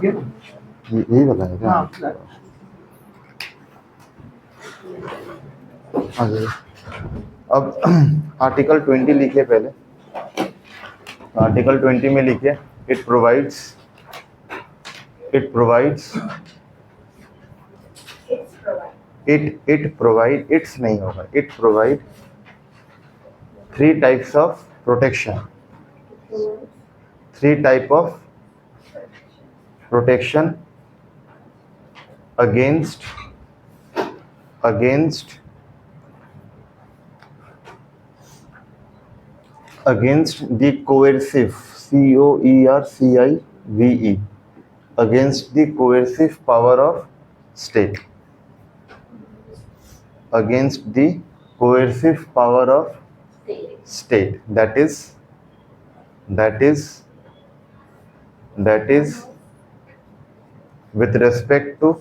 ठीक है, यही बताया क्या? हाँ आगे। अब आर्टिकल 20 लिखिए पहले। आर्टिकल 20 में लिखिए इट प्रोवाइड्स इट्स नहीं होगा, it provide 3 types of protection, 3 type of protection against the coercive, COERCIVE, against the coercive power of state, against the coercive power of state, that is with respect to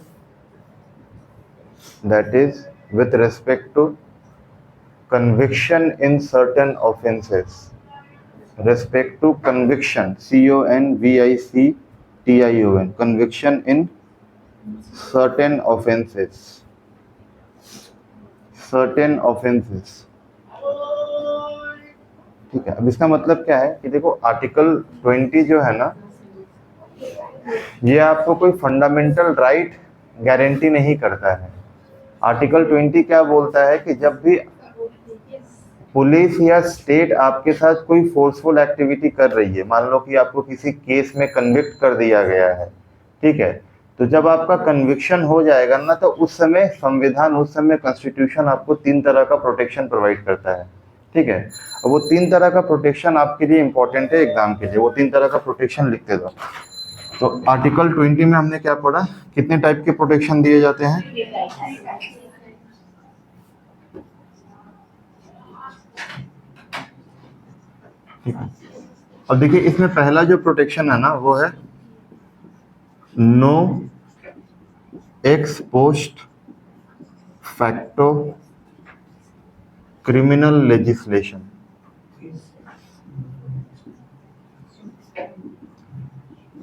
conviction in certain offenses, respect to conviction, CONVICTION, conviction in certain offenses, ठीक है। अब इसका मतलब क्या है कि देखो article 20 जो है ना, ये आपको कोई फंडामेंटल राइट गारंटी नहीं करता है। आर्टिकल 20 क्या बोलता है कि जब भी पुलिस या स्टेट आपके साथ कोई फोर्सफुल एक्टिविटी कर रही है, मान लो कि आपको किसी केस में कन्विक्ट कर दिया गया है, ठीक है, तो जब आपका कन्विक्शन हो जाएगा ना, तो उस समय संविधान, उस समय कॉन्स्टिट्यूशन आपको 3 तरह का प्रोटेक्शन प्रोवाइड करता है, ठीक है। अब वो 3 तरह का प्रोटेक्शन आपके लिए इंपॉर्टेंट है एग्जाम के लिए, वो 3 तरह का प्रोटेक्शन लिखते दो। तो आर्टिकल 20 में हमने क्या पढ़ा, कितने टाइप के प्रोटेक्शन दिए जाते हैं? अब देखिए इसमें पहला जो प्रोटेक्शन है ना, वो है no ex post facto criminal legislation.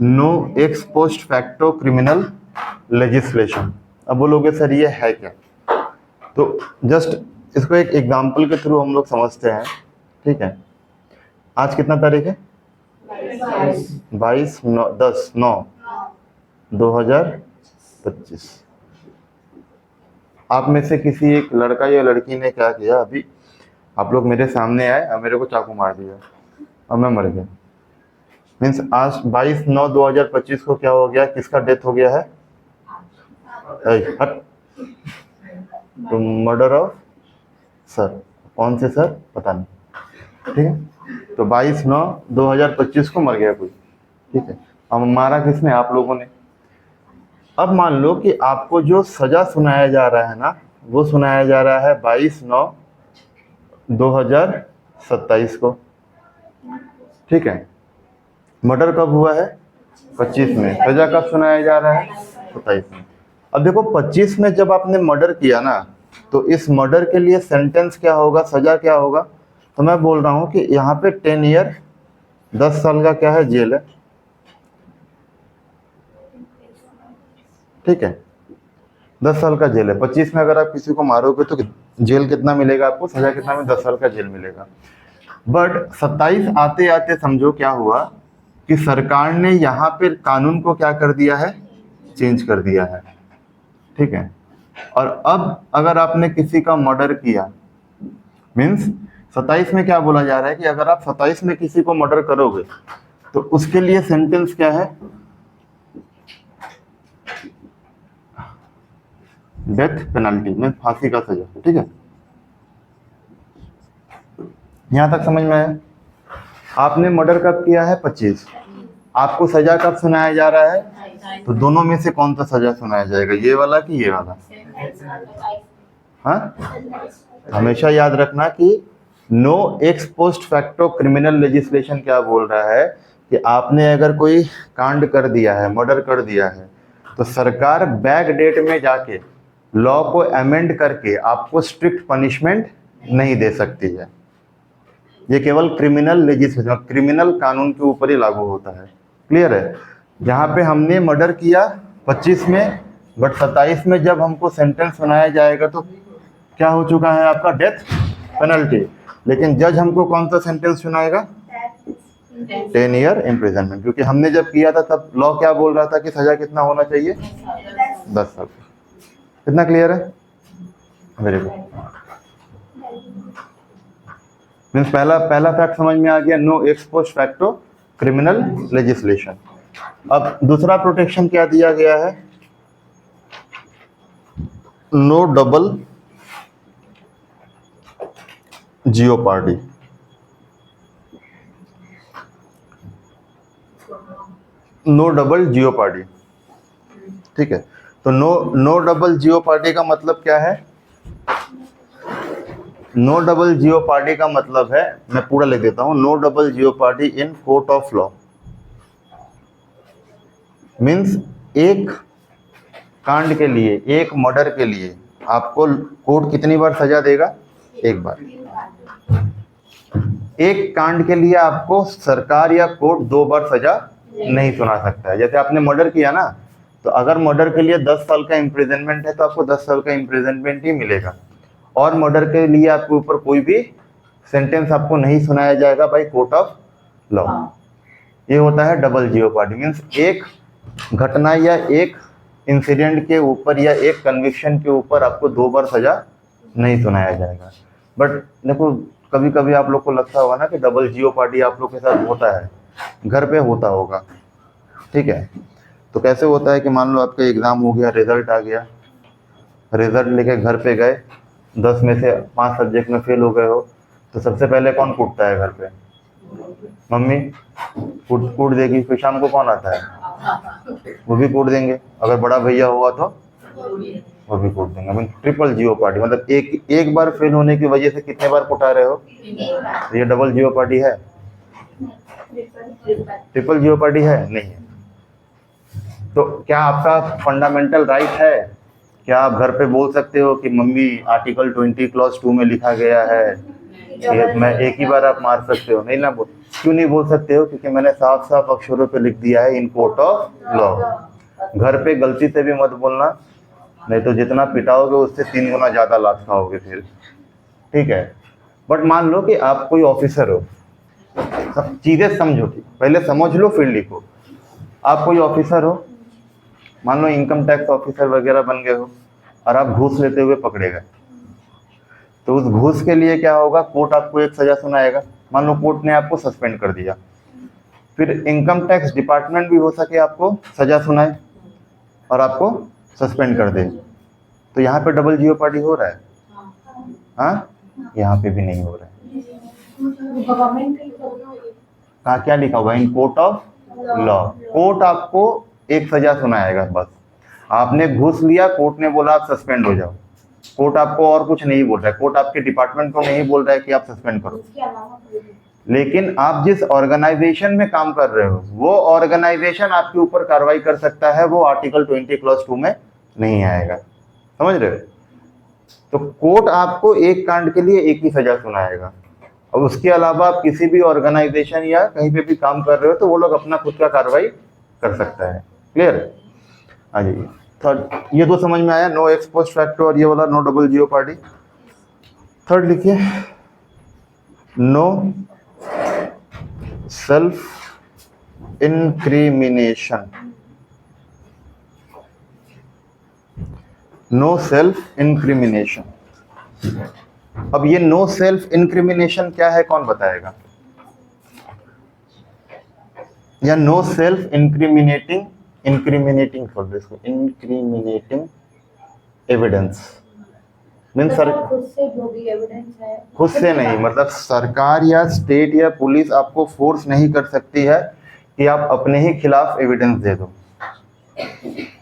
No ex post facto criminal legislation. अब बोलोगे सर ये है क्या? तो जस्ट इसको एक एग्जांपल के थ्रू हम लोग समझते हैं, ठीक है। आज कितना तारीख है? 22/10/2025। आप में से किसी एक लड़का या लड़की ने क्या किया, अभी आप लोग मेरे सामने आए और मेरे को चाकू मार दिया और मैं मर गया। मीन्स आज 22/9/2025 को क्या हो गया, किसका डेथ हो गया है? तो मर्डर ऑफ सर, कौन से सर पता नहीं, ठीक है। तो 22/9/2025 को मर गया कोई, ठीक है। अब मारा किसने? आप लोगों ने। अब मान लो कि आपको जो सजा सुनाया जा रहा है ना, वो सुनाया जा रहा है 22/9/2027 को, ठीक है। मर्डर कब हुआ है? 25 में। सजा कब सुनाया जा रहा है? 27 में। अब देखो 25 में जब आपने मर्डर किया ना, तो इस मर्डर के लिए सेंटेंस क्या होगा, सजा क्या होगा? तो मैं बोल रहा हूँ कि यहाँ पे 10 ईयर 10 साल का क्या है, जेल है, ठीक है। 10 साल का जेल है। 25 में अगर आप किसी को मारोगे तो जेल कितना मिलेगा आपको, सजा कितना में? 10 साल का जेल मिलेगा। बट 27 आते आते समझो क्या हुआ कि सरकार ने यहाँ पे कानून को क्या कर दिया है, चेंज कर दिया है, ठीक है। और अब अगर आपने किसी का मर्डर किया, मीन्स 27 में क्या बोला जा रहा है कि अगर आप 27 में किसी को मर्डर करोगे तो उसके लिए सेंटेंस क्या है? डेथ पेनल्टी में फांसी का सजा, ठीक है। यहां तक समझ में आया? आपने मर्डर कब किया है? 25। आपको सजा कब सुनाया जा रहा है? तो दोनों में से कौन सा सजा सुनाया जाएगा, ये वाला कि ये वाला? हाँ, हमेशा याद रखना कि no ex post facto criminal legislation क्या बोल रहा है कि आपने अगर कोई कांड कर दिया है, मर्डर कर दिया है, तो सरकार बैक डेट में जाके लॉ को अमेंड करके आपको स्ट्रिक्ट पनिशमेंट नहीं दे सकती है। ये केवल क्रिमिनल लेजिस्लेशन, क्रिमिनल कानून के ऊपर ही लागू होता है। क्लियर है? यहाँ पे हमने मर्डर किया 25 में, बट 27 में जब हमको सेंटेंस सुनाया जाएगा तो क्या हो चुका है आपका, डेथ पेनल्टी। लेकिन जज हमको कौन सा सेंटेंस सुनाएगा, 10 ईयर इम्प्रिजनमेंट, क्योंकि हमने जब किया था तब लॉ क्या बोल रहा था कि सजा कितना होना चाहिए, 10 साल। कितना क्लियर है, वेरी गुड। मीन्स पहला फैक्ट समझ में आ गया, no ex post facto criminal legislation. अब दूसरा प्रोटेक्शन क्या दिया गया है, no double jeopardy. No double jeopardy, ठीक है। तो नो डबल जियोपार्डी का मतलब क्या है, नो डबल जियोपार्डी का मतलब है, मैं पूरा लिख देता हूं, no double jeopardy in court of law. Means एक कांड के लिए, एक मर्डर के लिए आपको कोर्ट कितनी बार सजा देगा, एक बार। एक कांड के लिए आपको सरकार या कोर्ट 2 बार सजा नहीं सुना सकता है। जैसे आपने मर्डर किया ना, तो अगर मर्डर के लिए 10 साल का इम्प्रिजनमेंट है तो आपको 10 साल का इम्प्रिजनमेंट ही मिलेगा, और मर्डर के लिए आपके ऊपर कोई भी सेंटेंस आपको नहीं सुनाया जाएगा बाय कोर्ट ऑफ लॉ। ये होता है डबल जियोपार्डी। मीन्स एक घटना या एक इंसिडेंट के ऊपर या एक कन्विक्शन के ऊपर आपको 2 बार सजा नहीं सुनाया जाएगा। बट देखो, कभी कभी आप लोग को लगता होगा ना कि डबल जियोपार्डी आप लोग के साथ होता है, घर पे होता होगा, ठीक है। तो कैसे होता है कि मान लो आपका एग्ज़ाम हो गया, रिजल्ट आ गया, रिजल्ट लेके घर पे गए, 10 में से 5 सब्जेक्ट में फेल हो गए हो, तो सबसे पहले कौन कूटता है घर पे, मम्मी कूट देगी। फिर शाम को कौन आता है, वो भी कूट देंगे। अगर बड़ा भैया हुआ तो वो भी कूट देंगे। मीन ट्रिपल जियोपार्डी, मतलब एक बार फेल होने की वजह से कितने बार कुटा रहे हो, ये डबल जियोपार्डी है, ट्रिपल जियोपार्डी है, नहीं है। तो क्या आपका फंडामेंटल राइट है, क्या आप घर पे बोल सकते हो कि मम्मी आर्टिकल 20 क्लॉज 2 में लिखा गया है मैं एक ही बार आप मार सकते हो, नहीं ना बोल, क्यों नहीं बोल सकते हो, क्योंकि मैंने साफ साफ अक्षरों पे लिख दिया है इन कोर्ट ऑफ लॉ। घर पे गलती से भी मत बोलना, नहीं तो जितना पिटाओगे उससे 3 गुना ज्यादा लात खाओगे फिर, ठीक है। बट मान लो कि आप कोई ऑफिसर हो, सब चीजें समझो, पहले समझ लो फिर लिखो। आप कोई ऑफिसर हो, मान लो इनकम टैक्स ऑफिसर वगैरह बन गए हो, और आप घूस लेते हुए पकड़े गए, तो उस घूस के लिए क्या होगा, कोर्ट आपको एक सजा सुनाएगा। मान लो कोर्ट ने आपको सस्पेंड कर दिया, फिर इनकम टैक्स डिपार्टमेंट भी हो सके आपको सजा सुनाए और आपको सस्पेंड कर दे। तो यहाँ पे डबल जियोपार्डी हो रहा है, हाँ, यहाँ पे भी नहीं हो रहा है। कहाँ क्या लिखा हुआ है, इन कोर्ट ऑफ लॉ। कोर्ट आपको एक सजा सुनाएगा बस। आपने घूस लिया, कोर्ट ने बोला आप सस्पेंड हो जाओ, कोर्ट आपको और कुछ नहीं बोल रहा है, कोर्ट आपके डिपार्टमेंट को नहीं बोल रहा है कि आप सस्पेंड करो। लेकिन आप जिस ऑर्गेनाइजेशन में काम कर रहे हो, वो ऑर्गेनाइजेशन आपके ऊपर कार्रवाई कर सकता है, वो आर्टिकल 20 क्लॉज 2 में नहीं आएगा, समझ रहे हो। तो कोर्ट आपको एक कांड के लिए एक ही सजा सुनाएगा, और उसके अलावा आप किसी भी ऑर्गेनाइजेशन या कहीं पे भी काम कर रहे हो तो वो लोग अपना खुद का कार्रवाई कर सकता है। क्लियर है, आ जाइए। थर्ड, ये तो समझ में आया, नो एक्स पोस्ट फैक्टो, और ये वाला नो डबल जियोपार्डी। थर्ड लिखिए, no self incrimination. No self incrimination. अब ये नो सेल्फ इंक्रिमिनेशन क्या है, कौन बताएगा, या no self incriminating evidence. Mean sir खुद से नहीं, मतलब सरकार या स्टेट या पुलिस आपको फोर्स नहीं कर सकती है कि आप अपने ही खिलाफ एविडेंस दे दो।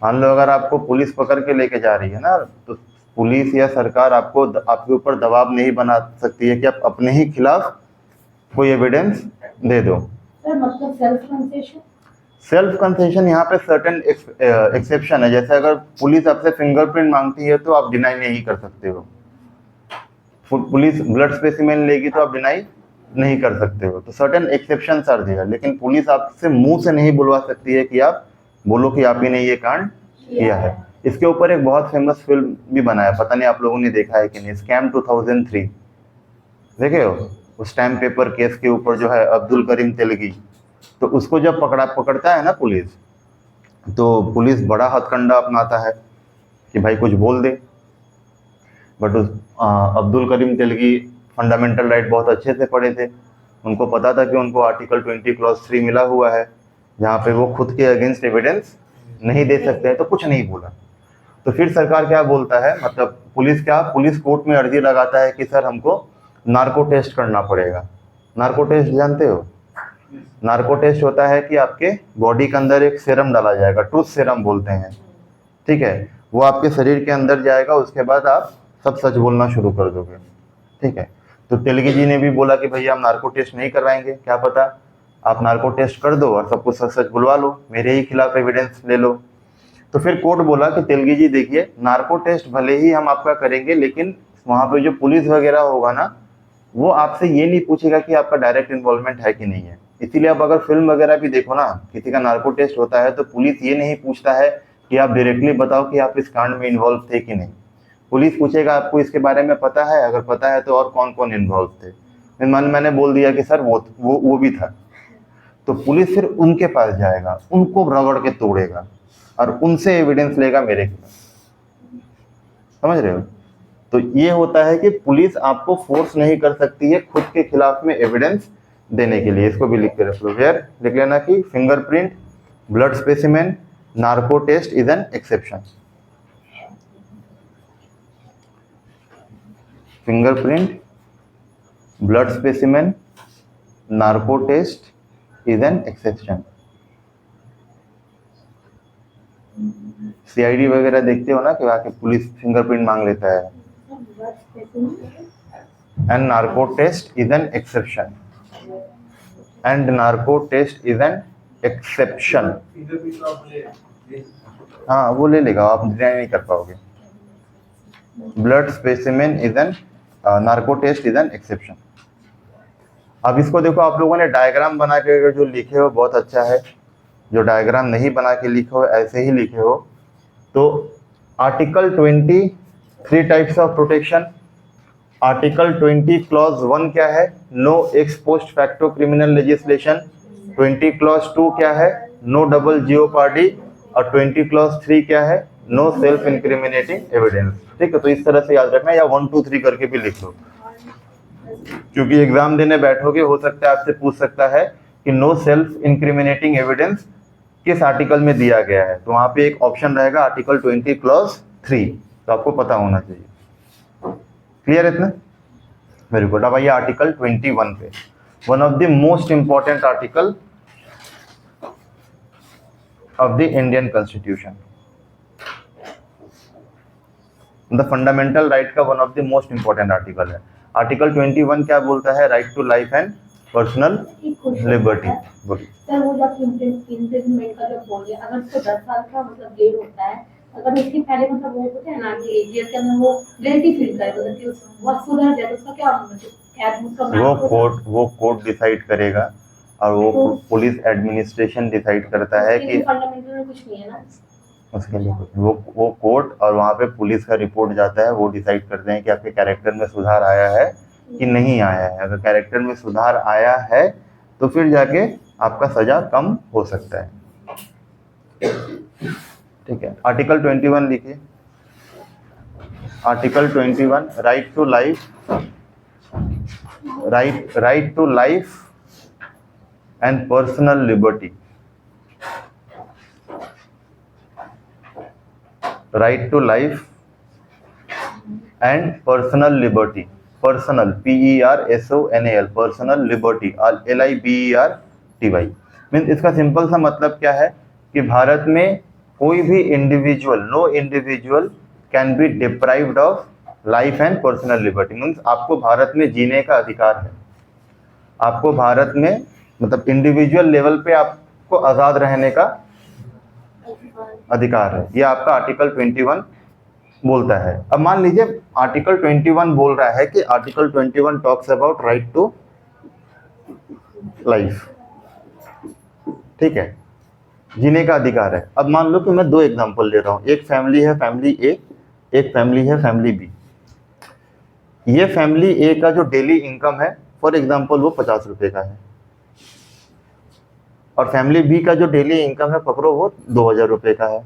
मान लो अगर आपको पुलिस पकड़ के लेके जा रही है ना, तो पुलिस या सरकार आपको आपके ऊपर दबाव नहीं बना सकती है कि आप अपने ही खिलाफ कोई एविडेंस दे दो। मतलब सेल्फ कंसेशन यहाँ पे सर्टेन एक्सेप्शन है। जैसे अगर पुलिस आपसे फिंगरप्रिंट मांगती है तो आप डिनाई नहीं कर सकते हो। पुलिस ब्लड स्पेसिमेन लेगी तो आप डिनाई नहीं कर सकते हो, तो सर्टेन एक्सेप्शंस आर देयर, लेकिन पुलिस आपसे मुंह से नहीं बुलवा सकती है कि आप बोलो कि आप ही ने ये कांड किया है। इसके ऊपर एक बहुत फेमस फिल्म भी बना है, पता नहीं आप लोगों ने देखा है कि नहीं, स्कैम 2003, देखे हो? उस स्टैम्प पेपर केस के ऊपर जो है अब्दुल करीम तेलगी, तो उसको जब पकड़ता है ना पुलिस, तो पुलिस बड़ा हथकंडा अपनाता है कि भाई कुछ बोल दे, बट उस अब्दुल करीम तेलगी फंडामेंटल राइट बहुत अच्छे से पढ़े थे, उनको पता था कि उनको आर्टिकल 20 क्लॉज 3 मिला हुआ है, जहाँ पे वो खुद के अगेंस्ट एविडेंस नहीं दे सकते हैं, तो कुछ नहीं बोला। तो फिर सरकार क्या बोलता है, मतलब पुलिस कोर्ट में अर्जी लगाता है कि सर हमको नार्को टेस्ट करना पड़ेगा। नार्को टेस्ट जानते हो? नार्को टेस्ट होता है कि आपके बॉडी के अंदर एक सीरम डाला जाएगा, ट्रूथ सीरम बोलते हैं, ठीक है? वो आपके शरीर के अंदर जाएगा, उसके बाद आप सब सच बोलना शुरू कर दोगे, ठीक है? तो तेलगी जी ने भी बोला कि भैया हम नार्को टेस्ट नहीं करवाएंगे, क्या पता आप नार्को टेस्ट कर दो और सब कुछ सच सच बुलवा लो, मेरे ही खिलाफ एविडेंस ले लो। तो फिर कोर्ट बोला कि तेलगी जी देखिए, नार्को टेस्ट भले ही हम आपका करेंगे, लेकिन वहाँ पे जो पुलिस वगैरह होगा ना, वो आपसे ये नहीं पूछेगा कि आपका डायरेक्ट इन्वॉल्वमेंट है कि नहीं है। इसीलिए आप अगर फिल्म वगैरह भी देखो ना, किसी का नार्को टेस्ट होता है तो पुलिस ये नहीं पूछता है कि आप डायरेक्टली बताओ कि आप इस कांड में इन्वॉल्व थे कि नहीं। पुलिस पूछेगा आपको इसके बारे में पता है, अगर पता है तो और कौन कौन इन्वॉल्व थे। मैंने बोल दिया कि सर वो भी था, तो पुलिस फिर उनके पास जाएगा, उनको रगड़ के तोड़ेगा और उनसे एविडेंस लेगा मेरे खिलाफ, समझ रहे हो? तो ये होता है कि पुलिस आपको फोर्स नहीं कर सकती है खुद के खिलाफ में एविडेंस देने के लिए। इसको भी लिख के रख लो, वेयर लिख लेना कि fingerprint, blood specimen, narco test is an exception. Fingerprint, blood specimen, narco test is an exception. CID वगैरह देखते हो ना कि आके पुलिस फिंगरप्रिंट मांग लेता है, and narco test is an exception, and narco test is an exception. हाँ वो ले लेगा, आप डिनाई नहीं कर पाओगे। Blood specimen is an narco test is an exception. अब इसको देखो, आप लोगों ने डायग्राम बना के अगर जो लिखे हो बहुत अच्छा है, जो डायग्राम नहीं बना के लिखे हो ऐसे ही लिखे हो, तो article 20 3 types of protection. Article 20 clause 1 क्या है? No ex post facto criminal legislation. 20 clause 2 क्या है? No double jeopardy. और 20 क्लॉज 3 क्या है? No self incriminating evidence. ठीक है, तो इस तरह से याद रखना, या 1 2 3 करके भी लिख लो, क्योंकि एग्जाम देने बैठोगे हो सकता है आपसे पूछ सकता है कि नो सेल्फ इंक्रिमिनेटिंग एविडेंस किस आर्टिकल में दिया गया है, तो वहां पे एक ऑप्शन रहेगा आर्टिकल 20 क्लॉज 3, तो आपको पता होना चाहिए। क्लियर इतना? Very good. अब आइए आर्टिकल 21 पे, one of the most important article of the Indian constitution, the fundamental right का one of the most important article है। आर्टिकल 21 क्या बोलता है? Right to life and personal liberty. बोलिए सर, वो जब इम्प्लीमेंट का जब बोलिए, अगर उसको 10 साल का मतलब जेल होता है, अगर उसके पहले मतलब वो होता है ना कि जेल के अंदर वो गिल्टी फील करे, मतलब कि वो सुधर जाए, तो उसका क्या मतलब वो कोर्ट डिसाइड करेगा, और वो पुलिस एडमिनिस्ट्रेशन डिसाइड करता है कि फंडामेंटल में कुछ नहीं है ना उसके लिए वो कोर्ट, और वहाँ पे पुलिस का रिपोर्ट जाता है, वो डिसाइड करते हैं कि आपके कैरेक्टर में सुधार आया है कि नहीं आया है। अगर कैरेक्टर में सुधार आया है तो फिर जाके आपका सजा कम हो सकता है। ठीक है, आर्टिकल 21 लिखिए। Article 21, right to life, right to life and personal liberty. Right to life and personal liberty. Personal, PERSONAL, personal liberty, LIBERTY। Means इसका सिंपल सा मतलब क्या है कि भारत में कोई भी individual, no individual can be deprived of life and personal liberty. Means आपको भारत में जीने का अधिकार है, आपको भारत में मतलब इंडिविजुअल लेवल पे आपको आज़ाद रहने का अधिकार है, ये आपका आर्टिकल 21 बोलता है। अब मान लीजिए आर्टिकल 21 बोल रहा है कि article 21 talks about right to life, ठीक है, जीने का अधिकार है। अब मान लो कि मैं दो एग्जांपल ले रहा हूँ, एक फैमिली है फैमिली ए, एक फैमिली है फैमिली बी। ये फैमिली ए का जो डेली इनकम है फॉर एग्जांपल वो 50 रुपए का है, और फैमिली बी का जो डेली इनकम है पकड़ो वो 2000 रुपए का है,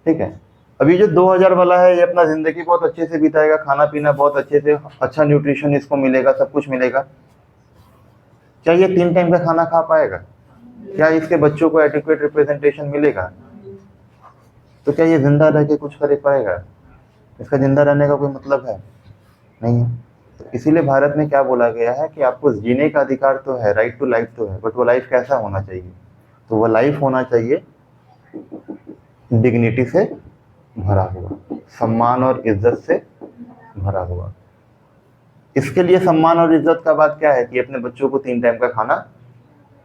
ठीक है। अभी जो 2000 वाला है ये अपना जिंदगी बहुत अच्छे से बिताएगा, खाना पीना बहुत अच्छे से, अच्छा न्यूट्रिशन इसको मिलेगा, सब कुछ मिलेगा। क्या ये 3 टाइम का खाना खा पाएगा? क्या इसके बच्चों को एडिक्वेट रिप्रेजेंटेशन मिलेगा? तो क्या ये जिंदा रह के कुछ कर पाएगा? इसका जिंदा रहने का कोई मतलब है नहीं है। तो इसीलिए भारत में क्या बोला गया है कि आपको जीने का अधिकार तो है, राइट टू लाइफ तो है, बट वो लाइफ कैसा होना चाहिए? तो वो लाइफ होना चाहिए डिग्निटी से भरा हुआ, सम्मान और इज्जत से भरा हुआ। इसके लिए सम्मान और इज्जत का बात क्या है कि अपने बच्चों को 3 टाइम का खाना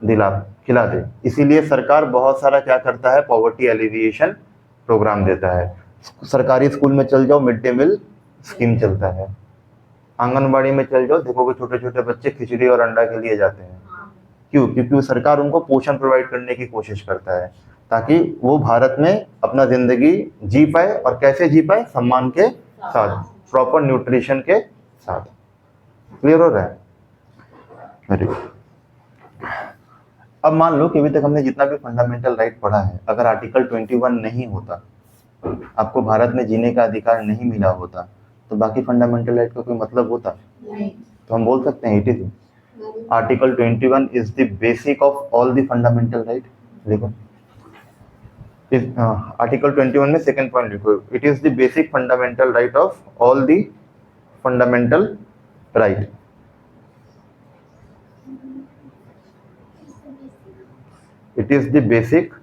खिला दे। इसीलिए सरकार बहुत सारा क्या करता है, पॉवर्टी एलिविएशन प्रोग्राम देता है। सरकारी स्कूल में चल जाओ, मिड डे मील स्कीम चलता है। आंगनबाड़ी में चल जाओ, देखोगे छोटे छोटे बच्चे खिचड़ी और अंडा के लिए जाते हैं। क्यों? क्योंकि सरकार उनको पोषण प्रोवाइड करने की कोशिश करता है ताकि वो भारत में अपना जिंदगी जी पाए, और कैसे जी पाए? सम्मान के साथ, प्रॉपर न्यूट्रिशन के साथ। क्लियर हो रहा है? Very good. अब मान लो कि अभी तक हमने जितना भी फंडामेंटल राइट पढ़ा है, अगर आर्टिकल 21 नहीं होता, आपको भारत में जीने का अधिकार नहीं मिला होता, तो बाकी फंडामेंटल राइट का कोई मतलब होता? तो हम बोल सकते हैं it is article 21 is the basic of all the fundamental right. देखो आर्टिकल 21 में सेकंड पॉइंट लिखो, it is the basic fundamental right of all the fundamental right. It is the basic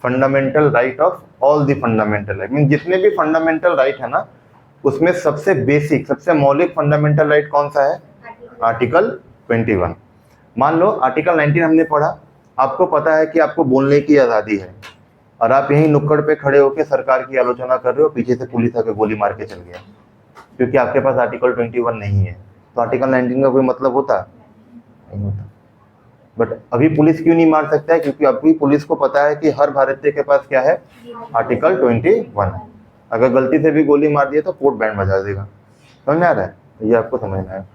fundamental right of all the fundamental right. Mean जितने भी fundamental right है ना, उसमें सबसे basic, सबसे मौलिक फंडामेंटल राइट कौन सा है? आर्टिकल 21। मान लो आर्टिकल 19 हमने पढ़ा, आपको पता है कि आपको बोलने की आज़ादी है, और आप यहीं नुक्कड़ पे खड़े होकर सरकार की आलोचना कर रहे हो, पीछे से पुलिस आके गोली मार के चल गया, क्योंकि आपके पास आर्टिकल 21 नहीं है। तो आर्टिकल 19 का कोई मतलब होता? नहीं होता। बट अभी पुलिस क्यों नहीं मार सकता है? क्योंकि अभी पुलिस को पता है कि हर भारतीय के पास क्या है? आर्टिकल 21। अगर गलती से भी गोली मार दिया तो कोर्ट बैंड बजा देगा। समझ में आ रहा है? ये आपको समझना है।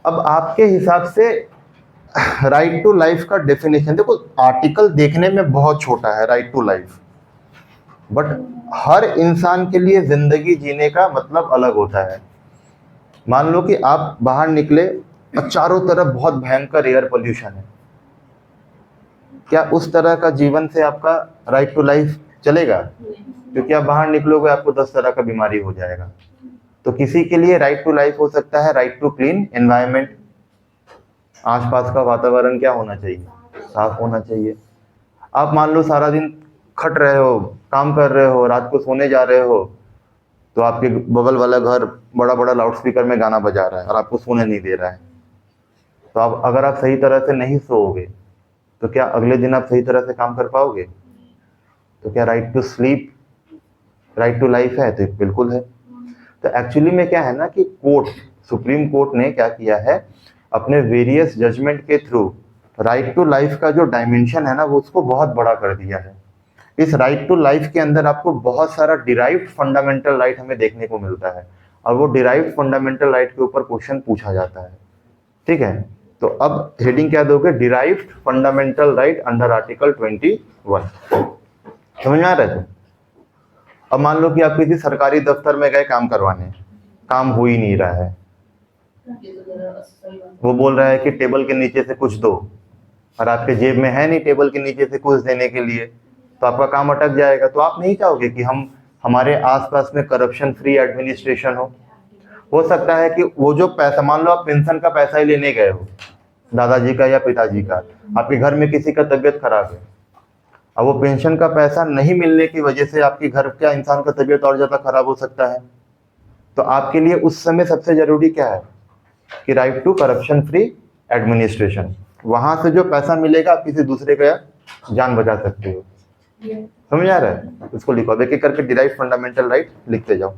अब आपके हिसाब से राइट टू लाइफ का डेफिनेशन देखो, आर्टिकल देखने में बहुत छोटा है, राइट टू लाइफ, बट हर इंसान के लिए जिंदगी जीने का मतलब अलग होता है। मान लो कि आप बाहर निकले और चारों तरफ बहुत भयंकर एयर पोल्यूशन है, क्या उस तरह का जीवन से आपका राइट टू लाइफ चलेगा? क्योंकि आप बाहर निकलोगे आपको 10 तरह का बीमारी हो जाएगा। तो किसी के लिए राइट टू लाइफ हो सकता है राइट टू क्लीन एनवायरनमेंट, आसपास का वातावरण क्या होना चाहिए? साफ होना चाहिए। आप मान लो सारा दिन खट रहे हो, काम कर रहे हो, रात को सोने जा रहे हो, तो आपके बगल वाला घर बड़ा बड़ा लाउड स्पीकर में गाना बजा रहा है और आपको सोने नहीं दे रहा है। तो आप अगर आप सही तरह से नहीं सोओगे तो क्या अगले दिन आप सही तरह से काम कर पाओगे? तो क्या right to sleep right to life है? तो बिल्कुल है। तो एक्चुअली में क्या है ना कि सुप्रीम कोर्ट ने क्या किया है, अपने वेरियस जजमेंट के थ्रू राइट टू लाइफ का जो डायमेंशन है ना, वो उसको बहुत बड़ा कर दिया है। इस राइट टू लाइफ के अंदर आपको बहुत सारा डिराइव्ड फंडामेंटल राइट हमें देखने को मिलता है, और वो डिराइव्ड फंडामेंटल राइट के ऊपर क्वेश्चन पूछा जाता है। ठीक है, तो अब हेडिंग क्या दोगे? Derived fundamental right under article 21। समझ में आ रहा है? अब मान लो कि आप किसी सरकारी दफ्तर में गए काम करवाने, काम हो ही नहीं रहा है, वो बोल रहा है कि टेबल के नीचे से कुछ दो, और आपके जेब में है नहीं टेबल के नीचे से कुछ देने के लिए, तो आपका काम अटक जाएगा। तो आप नहीं चाहोगे कि हमारे आसपास में करप्शन फ्री एडमिनिस्ट्रेशन हो सकता है कि वो जो पैसा, मान लो आप पेंशन का पैसा ही लेने गए हो, दादाजी का या पिताजी का, आपके घर में किसी का तबीयत खराब है, अब वो पेंशन का पैसा नहीं मिलने की वजह से आपके घर का इंसान का तबीयत और ज्यादा खराब हो सकता है। तो आपके लिए उस समय सबसे जरूरी क्या है कि right to corruption free administration. वहां से जो पैसा मिलेगा आप किसी दूसरे का जान बचा सकते हो। समझ आ रहा है? इसको लिखो, अब एक एक करके डिराइव फंडामेंटल राइट लिखते जाओ।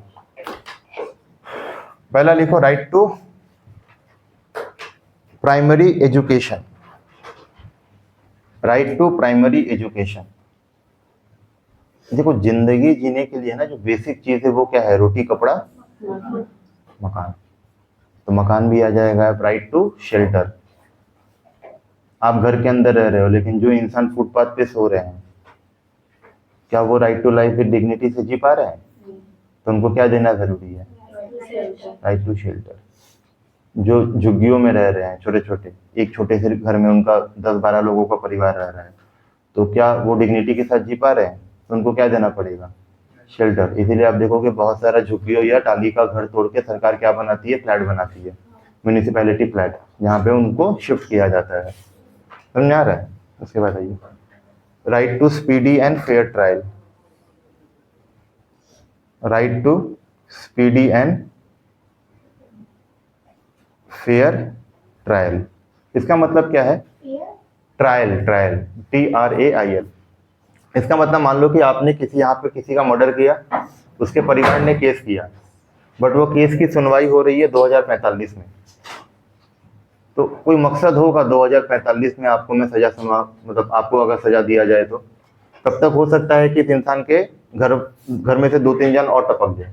पहला लिखो right to primary education, right to primary education. देखो जिंदगी जीने के लिए ना जो बेसिक चीज है वो क्या है, रोटी कपड़ा मकान। तो मकान भी आ जाएगा। राइट टू शेल्टर, आप घर के अंदर रह रहे हो लेकिन जो इंसान फुटपाथ पे सो रहे हैं, क्या वो right to life with dignity से जी पा रहे हैं? तो उनको क्या देना जरूरी है? Right to shelter. जो झुग्गियों में रह रहे हैं छोटे छोटे, एक छोटे से घर में उनका 10-12 लोगों का परिवार रह रहा है, तो क्या वो डिग्निटी के साथ जी पा रहे हैं? तो उनको क्या देना पड़ेगा? शेल्टर। इसीलिए आप देखोगे बहुत सारा झुग्गियों या टाली का घर तोड़ के सरकार क्या बनाती है? फ्लैट बनाती है, म्यूनिसिपैलिटी फ्लैट, जहाँ पे उनको शिफ्ट किया जाता है। समझ में आ रहा है? उसके बाद आइए right to speedy and fair trial, right to speedy and fair trial. इसका मतलब क्या है? Trial, trial TRAIL। इसका मतलब मान लो कि आपने यहाँ पे किसी का मर्डर किया, उसके परिवार ने केस किया, बट वो केस की सुनवाई हो रही है 2045 में। तो कोई मकसद होगा 2045 में आपको मैं सजा मतलब आपको अगर सजा दिया जाए तो तब तक हो सकता है कि इस इंसान के घर में से 2-3 जन और टपक जाए।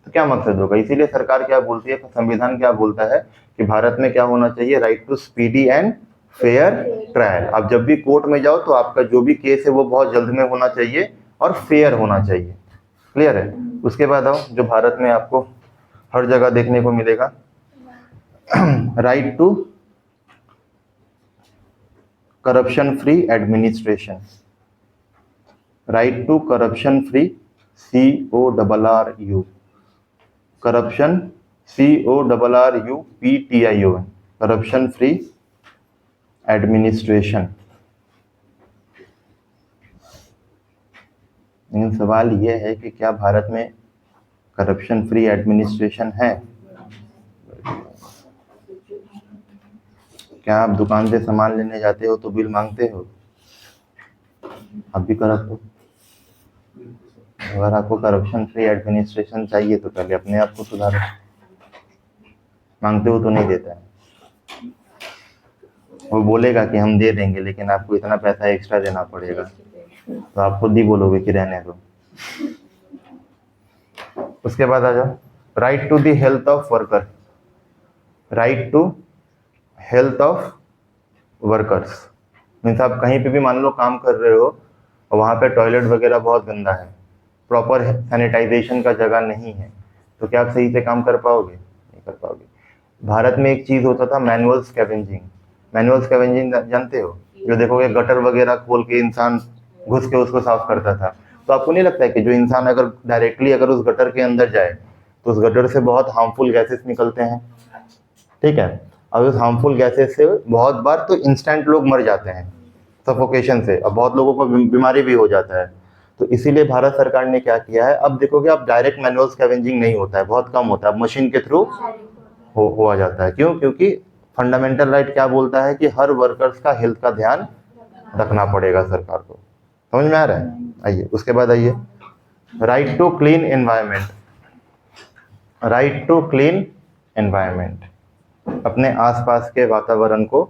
तो क्या मकसद होगा? इसीलिए सरकार क्या बोलती है, संविधान क्या बोलता है कि भारत में क्या होना चाहिए? Right to speedy and fair trial. आप जब भी कोर्ट में जाओ तो आपका जो भी केस है वो बहुत जल्द में होना चाहिए और फेयर होना चाहिए। क्लियर है? उसके बाद आओ जो भारत में आपको हर जगह देखने को मिलेगा, right to corruption free administration, right to corruption free CORRU, corruption CORRUPTION, corruption free administration. लेकिन सवाल यह है कि क्या भारत में करप्शन फ्री एडमिनिस्ट्रेशन है? क्या आप दुकान से सामान लेने जाते हो तो बिल मांगते हो? आप भी करप्ट हो। अगर आपको करप्शन फ्री एडमिनिस्ट्रेशन चाहिए तो पहले अपने आप को सुधारो। मांगते हो तो नहीं देता है, वो बोलेगा कि हम दे देंगे लेकिन आपको इतना पैसा एक्स्ट्रा देना पड़ेगा, तो आप खुद ही बोलोगे कि रहने दो। उसके बाद आ जाओ right to the health of worker, right to health of workers. Means आप कहीं पे भी मान लो काम कर रहे हो और वहाँ पे टॉयलेट वगैरह बहुत गंदा है, प्रॉपर सैनिटाइजेशन का जगह नहीं है, तो क्या आप सही से काम कर पाओगे? नहीं कर पाओगे। भारत में एक चीज़ होता था मैनुअल स्कैवेंजिंग। मैनुअल स्कैवेंजिंग जानते हो? जो देखोगे गटर वगैरह खोल के इंसान घुस के उसको साफ करता था। तो आपको नहीं लगता है कि जो इंसान अगर डायरेक्टली अगर उस गटर के अंदर जाए तो उस गटर से बहुत हार्मफुल गैसेस निकलते हैं? ठीक है, और उस हार्मफुल गैसेस से बहुत बार तो इंस्टेंट लोग मर जाते हैं सफोकेशन से, और बहुत लोगों को बीमारी भी हो जाता है। तो इसीलिए भारत सरकार ने क्या किया है, अब देखोगे आप डायरेक्ट मैनुअल स्कैवेंजिंग नहीं होता है, बहुत कम होता है, मशीन के थ्रू हो जाता है। क्यों? क्योंकि फंडामेंटल राइट क्या बोलता है कि हर वर्कर्स का हेल्थ का ध्यान रखना पड़ेगा सरकार को। समझ में आ रहा है? आइए उसके बाद आइए right to clean environment, right to clean environment. अपने आसपास के वातावरण को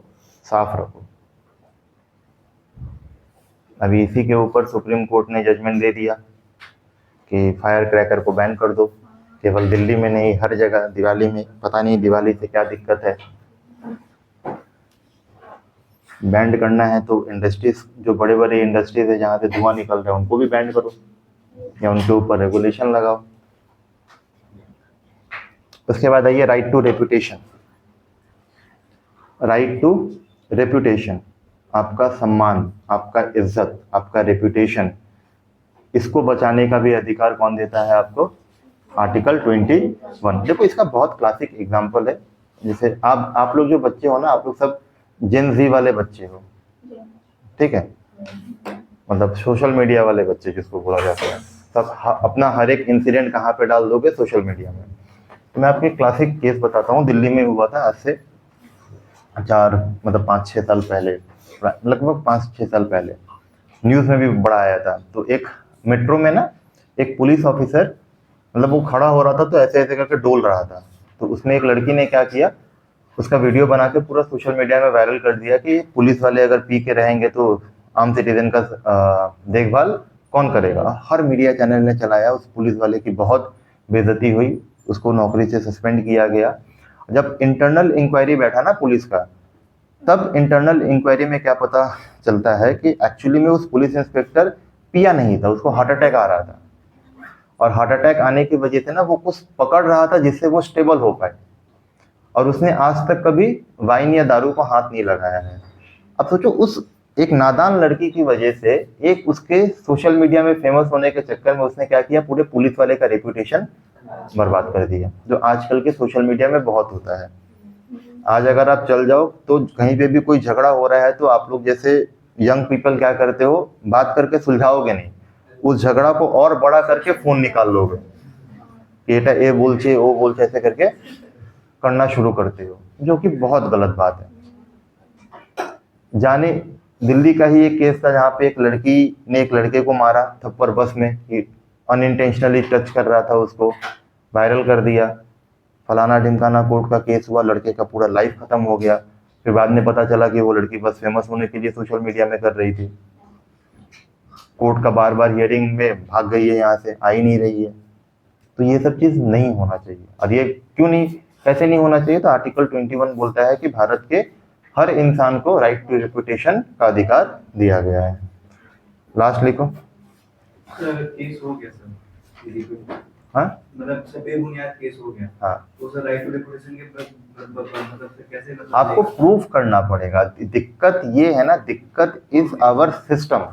साफ रखो। अभी इसी के ऊपर सुप्रीम कोर्ट ने जजमेंट दे दिया कि फायर क्रैकर को बैन कर दो, केवल दिल्ली में नहीं हर जगह। दिवाली में पता नहीं दिवाली से क्या दिक्कत है, बैंड करना है तो इंडस्ट्रीज, जो बड़े बड़े इंडस्ट्रीज है जहाँ से धुआं निकल रहा है उनको भी बैंड करो या उनके ऊपर रेगुलेशन लगाओ। उसके बाद आइए right to reputation, right to reputation. आपका सम्मान, आपका इज्जत, आपका रेपुटेशन, इसको बचाने का भी अधिकार कौन देता है आपको? आर्टिकल 21। देखो इसका बहुत क्लासिक एग्जांपल है, जैसे आप लोग जो बच्चे हो ना, आप लोग सब जेन जी वाले बच्चे हो, ठीक है, मतलब सोशल मीडिया वाले बच्चे जिसको बोला जाता है। सब अपना हर एक इंसिडेंट कहाँ पे डाल दोगे? सोशल मीडिया में। तो मैं आपको क्लासिक केस बताता हूँ, दिल्ली में हुआ था आज से 5-6 साल पहले, लगभग 5-6 साल पहले, न्यूज़ में भी बड़ा आया था। तो एक मेट्रो में ना एक पुलिस ऑफिसर मतलब वो खड़ा हो रहा था तो ऐसे ऐसे करके डोल रहा था। तो उसमें एक लड़की ने क्या किया, उसका वीडियो बना के पूरा सोशल मीडिया में वायरल कर दिया कि पुलिस वाले अगर पी के रहेंगे तो आम सिटीजन का देखभाल कौन करेगा। हर मीडिया चैनल ने चलाया, उस पुलिस वाले की बहुत बेइज्जती हुई, उसको नौकरी से सस्पेंड किया गया। जब इंटरनल इंक्वायरी बैठा ना पुलिस का, तब इंटरनल इंक्वायरी में क्या पता चलता है कि एक्चुअली में उस पुलिस इंस्पेक्टर पिया नहीं था, उसको हार्ट अटैक आ रहा था। और हार्ट अटैक आने की वजह से ना वो कुछ पकड़ रहा था जिससे वो स्टेबल हो पाए, और उसने आज तक कभी वाइन या दारू को हाथ नहीं लगाया है। अब सोचो, उस एक नादान लड़की की वजह से, एक उसके सोशल मीडिया में फेमस होने के चक्कर में उसने क्या किया, पूरे पुलिस वाले का रेपुटेशन बर्बाद कर दिया, जो आजकल के सोशल मीडिया में बहुत होता है। आज अगर आप चल जाओ तो कहीं पे भी कोई झगड़ा हो रहा है तो आप लोग जैसे यंग पीपल क्या करते हो, बात करके सुलझाओगे नहीं, उस झगड़ा को और बड़ा करके फोन निकाल लोगे, बेटा ये बोलचे वो बोलचे ऐसे करके करना शुरू करते हो, जो कि बहुत गलत बात है। जाने दिल्ली का ही एक केस था जहाँ पे एक लड़की ने एक लड़के को मारा थप्पड़ बस में, अनइंटेंशनली टच कर रहा था उसको, वायरल कर दिया, फलाना ढिमकाना कोर्ट का केस हुआ, लड़के का पूरा लाइफ खत्म हो गया। फिर बाद में पता चला कि वो लड़की बस फेमस होने के लिए सोशल मीडिया में कर रही थी, कोर्ट का बार बार हियरिंग में भाग गई है, यहाँ से आ ही नहीं रही है। तो ये सब चीज़ नहीं होना चाहिए। और ये क्यों नहीं, कैसे नहीं होना चाहिए, तो आर्टिकल 21 बोलता है कि भारत के हर इंसान को राइट टू रेपुटेशन का अधिकार दिया गया है। लास्ट लिखो। केस हो गया सर, हाँ मतलब सभी बुनियाद केस हो गया, हाँ, तो सर राइट टू रेपुटेशन के मतलब से कैसे, मतलब आपको प्रूफ करना पड़ेगा। दिक्कत ये है ना, दिक्कत इज आवर सिस्टम।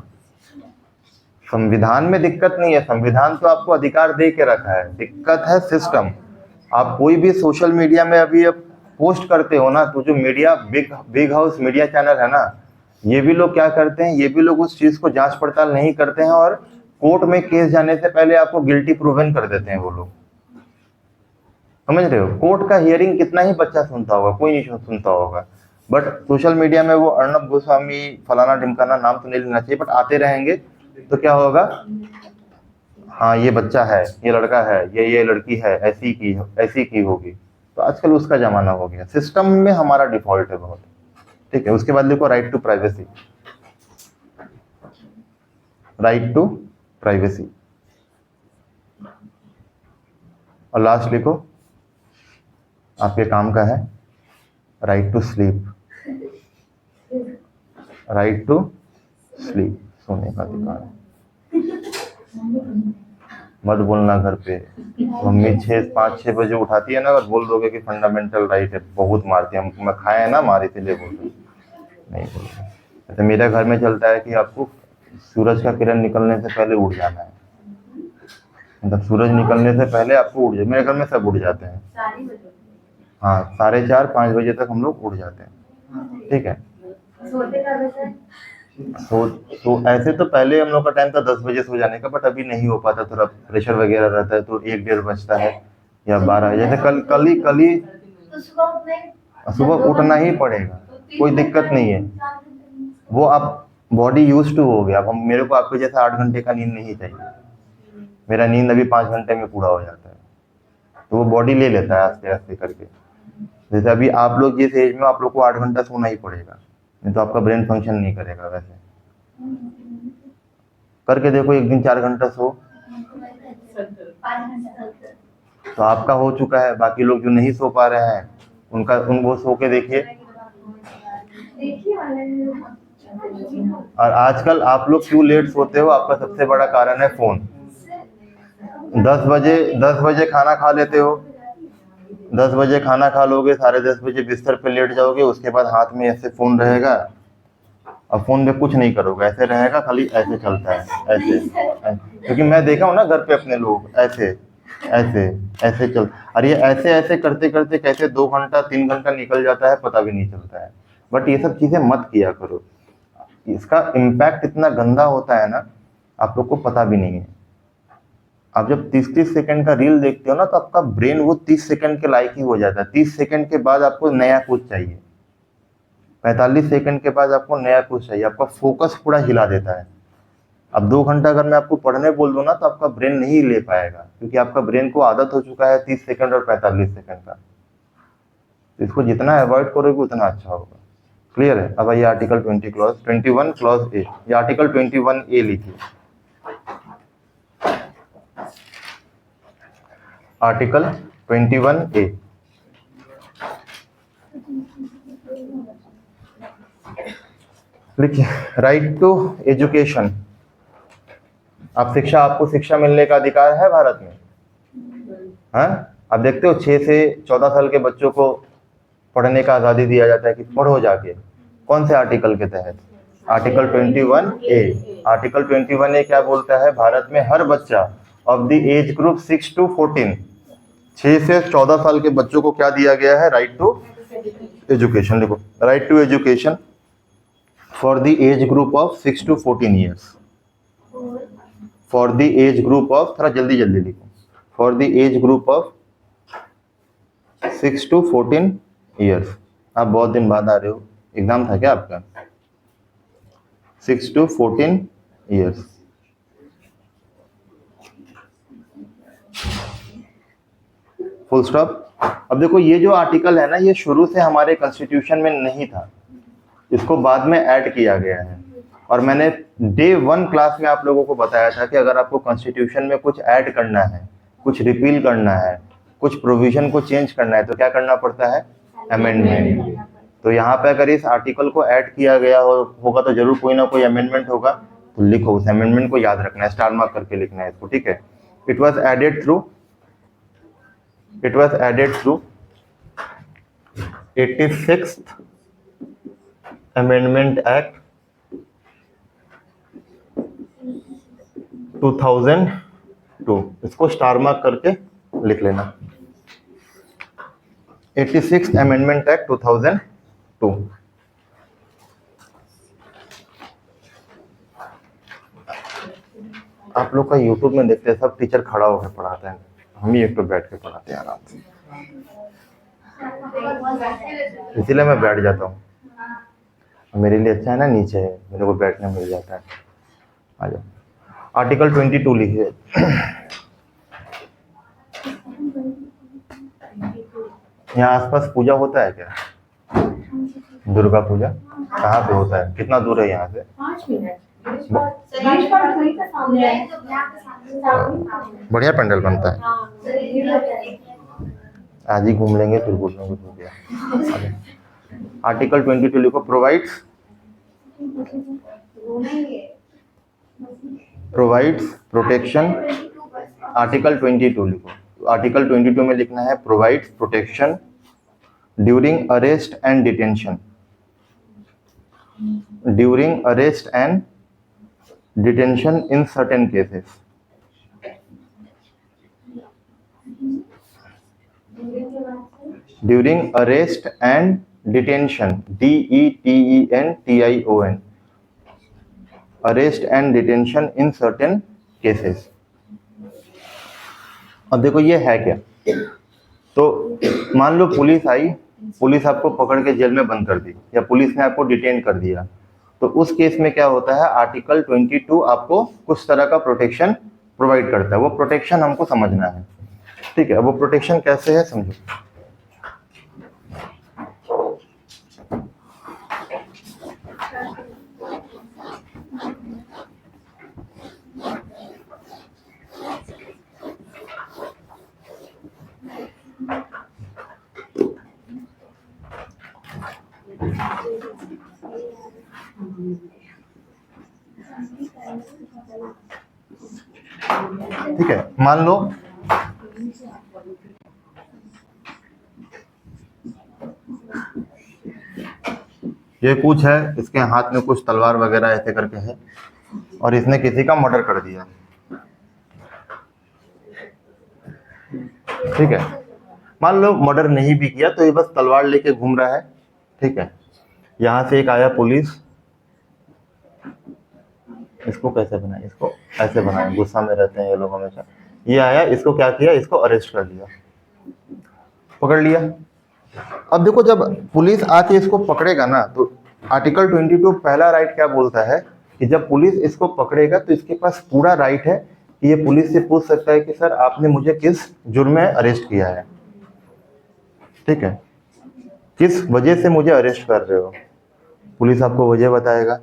संविधान में दिक्कत नहीं है, संविधान तो आपको अधिकार दे के रखा है, दिक्कत है सिस्टम। आप कोई भी सोशल मीडिया में अभी अब पोस्ट करते हो ना, तो जो media big house media channel है ना, ये भी लोग क्या करते हैं, ये भी लोग उस चीज को जांच पड़ताल नहीं करते हैं, और कोर्ट में केस जाने से पहले आपको गिल्टी प्रूवन कर देते हैं वो लोग। समझ रहे हो, कोर्ट का हियरिंग कितना ही बच्चा सुनता होगा, कोई नहीं सुनता होगा, बट सोशल मीडिया में वो अर्नब गोस्वामी फलाना ढिमकाना, नाम तो नहीं लेना चाहिए, बट आते रहेंगे तो क्या होगा, हाँ ये बच्चा है, ये लड़का है, ये लड़की है, ऐसी की होगी। तो आजकल उसका जमाना हो गया, सिस्टम में हमारा डिफॉल्ट है बहुत। ठीक है, उसके बाद देखो right to privacy, right to privacy, और लास्ट लिखो आपके काम का है right to sleep, right to sleep, सोने का अधिकार। मत बोलना घर पे, मम्मी 5-6 बजे उठाती है ना, अगर बोल दोगे कि फंडामेंटल राइट है, बहुत मारती है, मैं खाया है ना मारी थी, ले बोल नहीं बोल रहे। तो मेरे घर में चलता है कि आपको सूरज का किरण निकलने से पहले उठ जाना है, मतलब सूरज निकलने से पहले आपको उठ जाए। मेरे घर में सब उठ जाते हैं, हाँ 4:30-5 बजे तक हम लोग उठ जाते हैं। ठीक है, सो ऐसे तो पहले हम लोग का टाइम था 10 बजे सो जाने का, बट अभी नहीं हो पाता, थोड़ा प्रेशर वगैरह रहता है, तो 1-1:30 बजता है या 12, जैसे कल ही सुबह उठना ही पड़ेगा, कोई दिक्कत नहीं है, वो आप बॉडी यूज टू हो गया। अब मेरे को आपके जैसा 8 घंटे का नींद नहीं चाहिए, मेरा नींद अभी 5 घंटे में पूरा हो जाता है, तो वो बॉडी ले लेता है आस्ते आस्ते करके। जैसे अभी आप लोग जिस एज में, आप लोग को 8 घंटा सोना ही पड़ेगा, नहीं तो आपका ब्रेन फंक्शन नहीं करेगा। वैसे करके देखो, एक दिन 4 घंटा सो, तो आपका हो चुका है। बाकी लोग जो नहीं सो पा रहे हैं उनको सो के देखिए। और आजकल आप लोग क्यों लेट सोते हो, आपका सबसे बड़ा कारण है फोन। 10 बजे खाना खा लेते हो, 10 बजे खाना खा लोगे, 10:30 बजे बिस्तर पे लेट जाओगे, उसके बाद हाथ में ऐसे फोन रहेगा, और फोन में कुछ नहीं करोगे, ऐसे रहेगा, खाली ऐसे चलता है, ऐसे। क्योंकि मैं देखा हूँ ना घर पे अपने लोग ऐसे चल, और ये ऐसे करते करते कैसे 2 घंटा 3 घंटा निकल जाता है पता भी नहीं चलता है। बट ये सब चीजें मत किया करो, इसका इम्पैक्ट इतना गंदा होता है ना, आप लोग को पता भी नहीं है। आप जब 30-30 सेकंड का रील देखते हो ना, तो आपका ब्रेन वो 30 सेकंड के लायक ही हो जाता है। 30 सेकंड के बाद आपको नया कुछ चाहिए, 45 सेकंड के बाद आपको नया कुछ चाहिए, आपका फोकस पूरा हिला देता है। अब 2 घंटा अगर मैं आपको पढ़ने बोल दूं ना तो आपका ब्रेन नहीं ले पाएगा, क्योंकि आपका ब्रेन को आदत हो चुका है 30 सेकंड और 45 सेकंड का। तो इसको जितना अवॉइड करोगे उतना अच्छा होगा। क्लियर है? अब आइए आर्टिकल 21 क्लॉज ए, या आर्टिकल 21 ए लिखिए। आर्टिकल 21 ए, लिखिए। Right to education. आपको शिक्षा मिलने का अधिकार है भारत में। हाँ, आप देखते हो 6 से 14 साल के बच्चों को पढ़ने का आज़ादी दिया जाता है कि पढ़ो जाके। कौन से आर्टिकल के तहत? आर्टिकल 21 ए। आर्टिकल 21 ए क्या बोलता है? भारत में हर बच्चा of the age group 6 to 14, 6 से 14 साल के बच्चों को क्या दिया गया है? Right to education. देखो, right to education for the age group of 6 to 14 years. For the age group of, थोड़ा जल्दी जल्दी लिखो, for the age group of 6 to 14 years. आप बहुत दिन बाद आ रहे हो, एग्जाम था क्या आपका? 6 to 14 ईयर्स। Full stop. अब देखो, ये जो आर्टिकल है ना, ये शुरू से हमारे कॉन्स्टिट्यूशन में नहीं था, इसको बाद में ऐड किया गया है। और मैंने डे 1 क्लास में आप लोगों को बताया था कि अगर आपको कॉन्स्टिट्यूशन में कुछ ऐड करना है, कुछ रिपील करना है, कुछ प्रोविजन को चेंज करना है, तो क्या करना पड़ता है? अमेंडमेंट। तो यहाँ पे अगर इस आर्टिकल को ऐड किया गया होगा तो जरूर कोई ना कोई अमेंडमेंट होगा, तो लिखो, उस अमेंडमेंट को याद रखना है, स्टार मार्क करके लिखना है इसको, ठीक है? It was added through 86th amendment act 2002। इसको स्टार मार्क करके लिख लेना। 86th amendment act 2002। आप लोग का यूट्यूब में देखते हैं सब टीचर खड़ा होकर पढ़ाते हैं, हम ही एक तो बैठ के पढ़ाते हैं आराम से, इसीलिए मैं बैठ जाता हूँ। मेरे लिए अच्छा है ना, नीचे है, मेरे को बैठने मिल जाता है। आ जाओ, आर्टिकल 22 लिखिए। यहाँ आसपास पूजा होता है क्या? दुर्गा पूजा कहाँ पे होता है? कितना दूर है यहाँ से? 5 मिनट। बढ़िया पंडल बनता है। आज ही घूम लेंगे फिर बोल लेंगे हो गया। आर्टिकल 22 लिखो। Provides protection. आर्टिकल 22 लिखो। आर्टिकल 22 में लिखना है provides protection during arrest and detention. During arrest and detention in certain cases. During arrest and detention, DETENTION, arrest and detention in certain cases. अब देखो ये है क्या? तो मान लो पुलिस आई, पुलिस आपको पकड़ के जेल में बंद कर दी, या पुलिस ने आपको डिटेन कर दिया, तो उस केस में क्या होता है? आर्टिकल 22 आपको कुछ तरह का प्रोटेक्शन प्रोवाइड करता है। वो प्रोटेक्शन हमको समझना है, ठीक है? वो प्रोटेक्शन कैसे है समझो। ठीक है, मान लो ये कुछ है, इसके हाथ में कुछ तलवार वगैरह ऐसे करके है, और इसने किसी का मर्डर कर दिया, ठीक है? मान लो मर्डर नहीं भी किया, तो ये बस तलवार लेके घूम रहा है, ठीक है? यहाँ से एक आया पुलिस, इसको कैसे बनाए? इसको ऐसे बनाए, गुस्सा में रहते हैं ये लोग हमेशा। ये आया, इसको क्या किया? इसको अरेस्ट कर लिया, पकड़ लिया। अब देखो, जब पुलिस आके इसको पकड़ेगा ना, तो आर्टिकल 22 पहला राइट क्या बोलता है कि जब पुलिस इसको पकड़ेगा तो इसके पास पूरा राइट है कि ये पुलिस से पूछ सकता है कि सर आपने मुझे किस जुर्म में अरेस्ट किया है, ठीक है, किस वजह से मुझे अरेस्ट कर रहे हो, पुलिस आपको वजह बताएगा।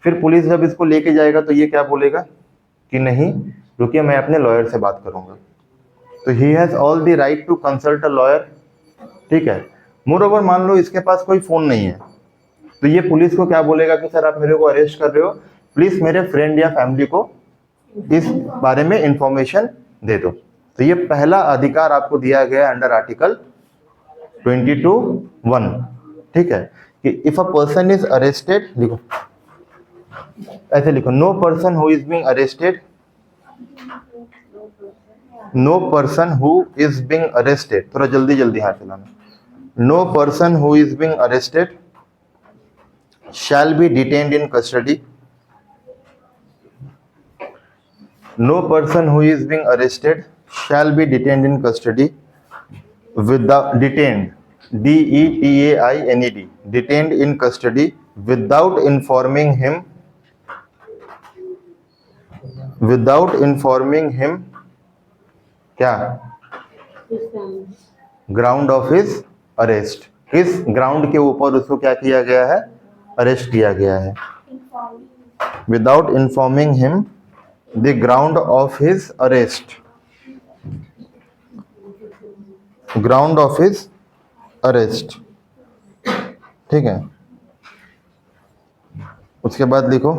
फिर पुलिस जब इसको लेके जाएगा तो ये क्या बोलेगा कि नहीं रुकिए मैं अपने लॉयर से बात करूंगा, तो he has all the right to consult a lawyer, ठीक है। मोरओवर मान लो इसके पास कोई फोन नहीं है, तो ये पुलिस को क्या बोलेगा कि सर आप मेरे को अरेस्ट कर रहे हो, प्लीज मेरे फ्रेंड या फैमिली को इस बारे में इंफॉर्मेशन दे दो। तो ये पहला अधिकार आपको दिया गया है अंडर आर्टिकल 22(1), ठीक है, कि if a person is arrested, लिखो ऐसे लिखो, no person who is being arrested, no person who is being arrested, थोड़ा जल्दी जल्दी हाथ चलाना, no person who is being arrested shall be detained in custody, no person who is being arrested shall be detained in custody without detained, DETAINED, detained in custody without informing him क्या ground of his arrest, किस ground के ऊपर उसको क्या किया गया है, arrest किया गया है, without informing him the ground of his arrest, ground of his arrest, ठीक है। उसके बाद लिखो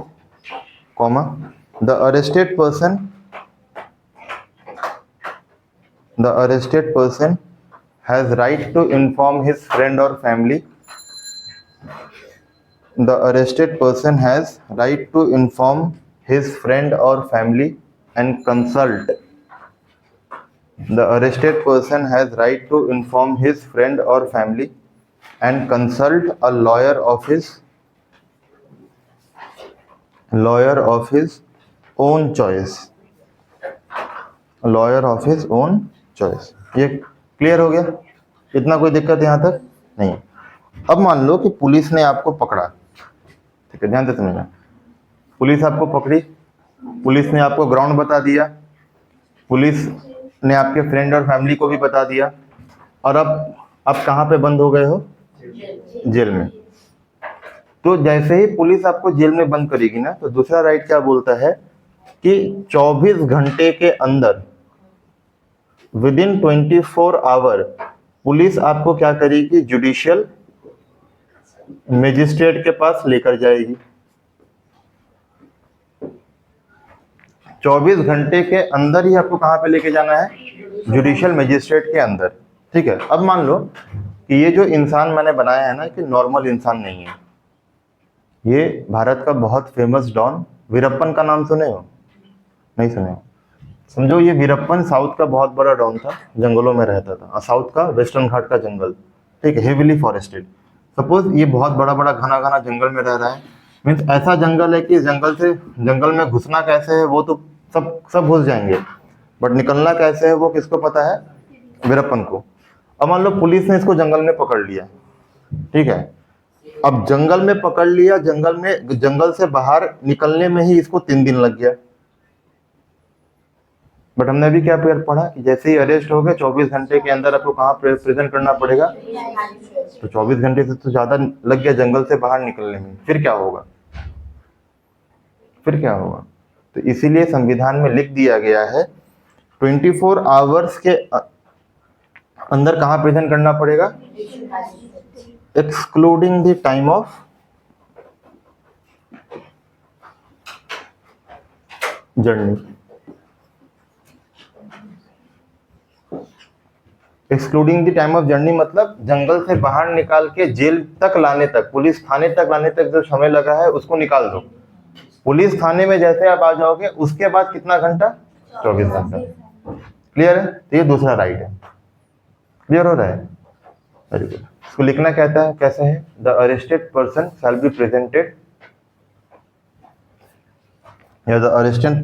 comma, the arrested person has right to inform his friend और family, the arrested person has right to inform his friend or family and consult, the arrested person has right to inform his friend or family and consult a lawyer of his own choice, lawyer of his own choice। ये clear हो गया, इतना कोई दिक्कत यहाँ तक नहीं। अब मान लो कि पुलिस ने आपको पकड़ा, ठीक है, ध्यान से समझना, पुलिस आपको पकड़ी, पुलिस ने आपको ग्राउंड बता दिया, पुलिस ने आपके फ्रेंड और फैमिली को भी बता दिया, और अब आप कहाँ पे बंद हो गए हो, जेल में। तो जैसे ही पुलिस आपको जेल में बंद करेगी ना, तो दूसरा राइट क्या बोलता है कि 24 घंटे के अंदर, विदिन 24 आवर, पुलिस आपको क्या करेगी, जुडिशियल मजिस्ट्रेट के पास लेकर जाएगी। 24 घंटे के अंदर ही आपको कहाँ पे लेके जाना है, जुडिशियल मजिस्ट्रेट के अंदर, ठीक है। अब मान लो कि ये जो इंसान मैंने बनाया है ना, कि नॉर्मल इंसान नहीं है, ये भारत का बहुत फेमस डॉन वीरप्पन का नाम सुने हो, नहीं सुने हो, समझो ये वीरप्पन साउथ का बहुत बड़ा डॉन था, जंगलों में रहता था, साउथ का वेस्टर्न घाट का जंगल, ठीक है, हेवीली फॉरेस्टेड। सपोज ये बहुत बड़ा बड़ा घना घना जंगल में रह रहा है, मीन्स ऐसा जंगल है कि जंगल में घुसना कैसे है वो तो सब घुस जाएंगे, बट निकलना कैसे है वो किसको पता है, वीरप्पन को। अब मान लो पुलिस ने इसको जंगल में पकड़ लिया, ठीक है, अब जंगल में पकड़ लिया, जंगल से बाहर निकलने में ही इसको 3 दिन लग गया, बट हमने अभी क्या पढ़ा कि जैसे ही अरेस्ट हो गए 24 घंटे के अंदर आपको कहाँ प्रेजेंट करना पड़ेगा, तो 24 घंटे से तो ज्यादा लग गया जंगल से बाहर निकलने में, फिर क्या होगा, तो इसीलिए संविधान में लिख दिया गया है 24 आवर्स के अंदर कहाँ प्रेजेंट करना पड़ेगा, excluding the time of journey, excluding the time of journey मतलब जंगल से बाहर निकाल के जेल तक लाने तक, पुलिस थाने तक लाने तक जो समय लगा है उसको निकाल दो। पुलिस थाने में जैसे आप आ जाओगे उसके बाद कितना घंटा, 24 घंटा। क्लियर है, तो ये दूसरा राइट है, क्लियर हो रहा है, वेरी गुड। इसको लिखना कहता है कैसे है, the arrested person shall be presented, या the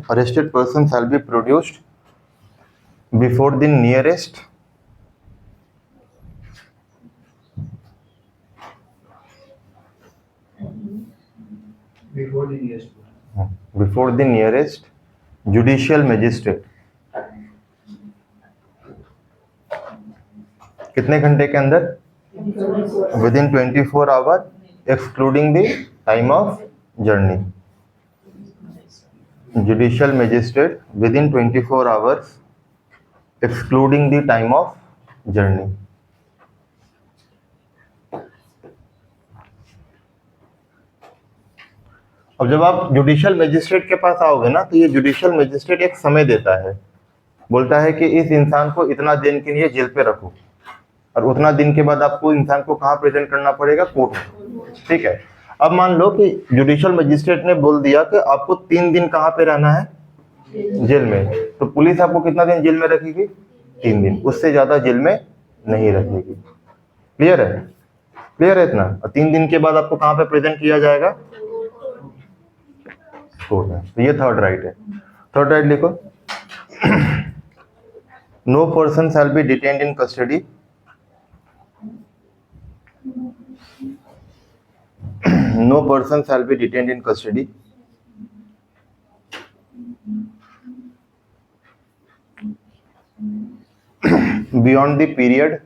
arrested person shall be produced before the nearest before the nearest before the nearest judicial magistrate. कितने घंटे के अंदर? Within 24 hour excluding the time of journey. Judicial magistrate within 24 hours excluding the time of journey. अब जब आप judicial magistrate के पास आओगे ना, तो ये जुडिशियल मजिस्ट्रेट एक समय देता है, बोलता है कि इस इंसान को इतना दिन के लिए जेल पे रखो, और उतना दिन के बाद आपको इंसान को कहाँ प्रेजेंट करना पड़ेगा? कोर्ट में। ठीक है। अब मान लो कि जुडिशियल मजिस्ट्रेट ने बोल दिया कि आपको 3 दिन कहाँ पे रहना है? जेल में। तो पुलिस आपको कितना दिन जेल में रखेगी? 3 दिन, उससे ज्यादा जेल में नहीं रखेगी। क्लियर है? क्लियर है इतना? और 3 दिन के बाद आपको कहाँ पे प्रेजेंट किया जाएगा? कोर्ट में। तो ये थर्ड राइट है। थर्ड राइट लिखो। No person shall be detained in custody no person shall be detained in custody beyond the period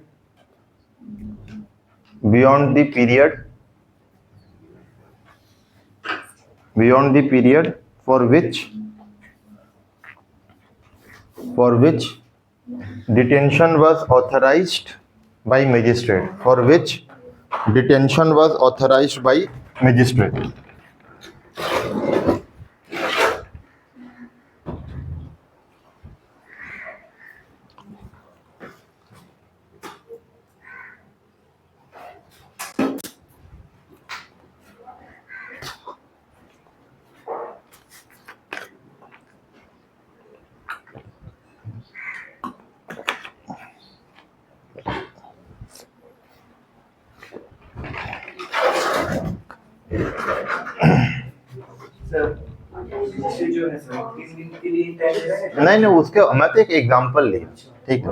for which detention was authorized by magistrate, for which detention was authorized by magistrate। Sir इससे जो है sir 3 दिन के लिए time दे रहा है। नहीं, उसके मैं तो एक एग्जांपल ली, ठीक है।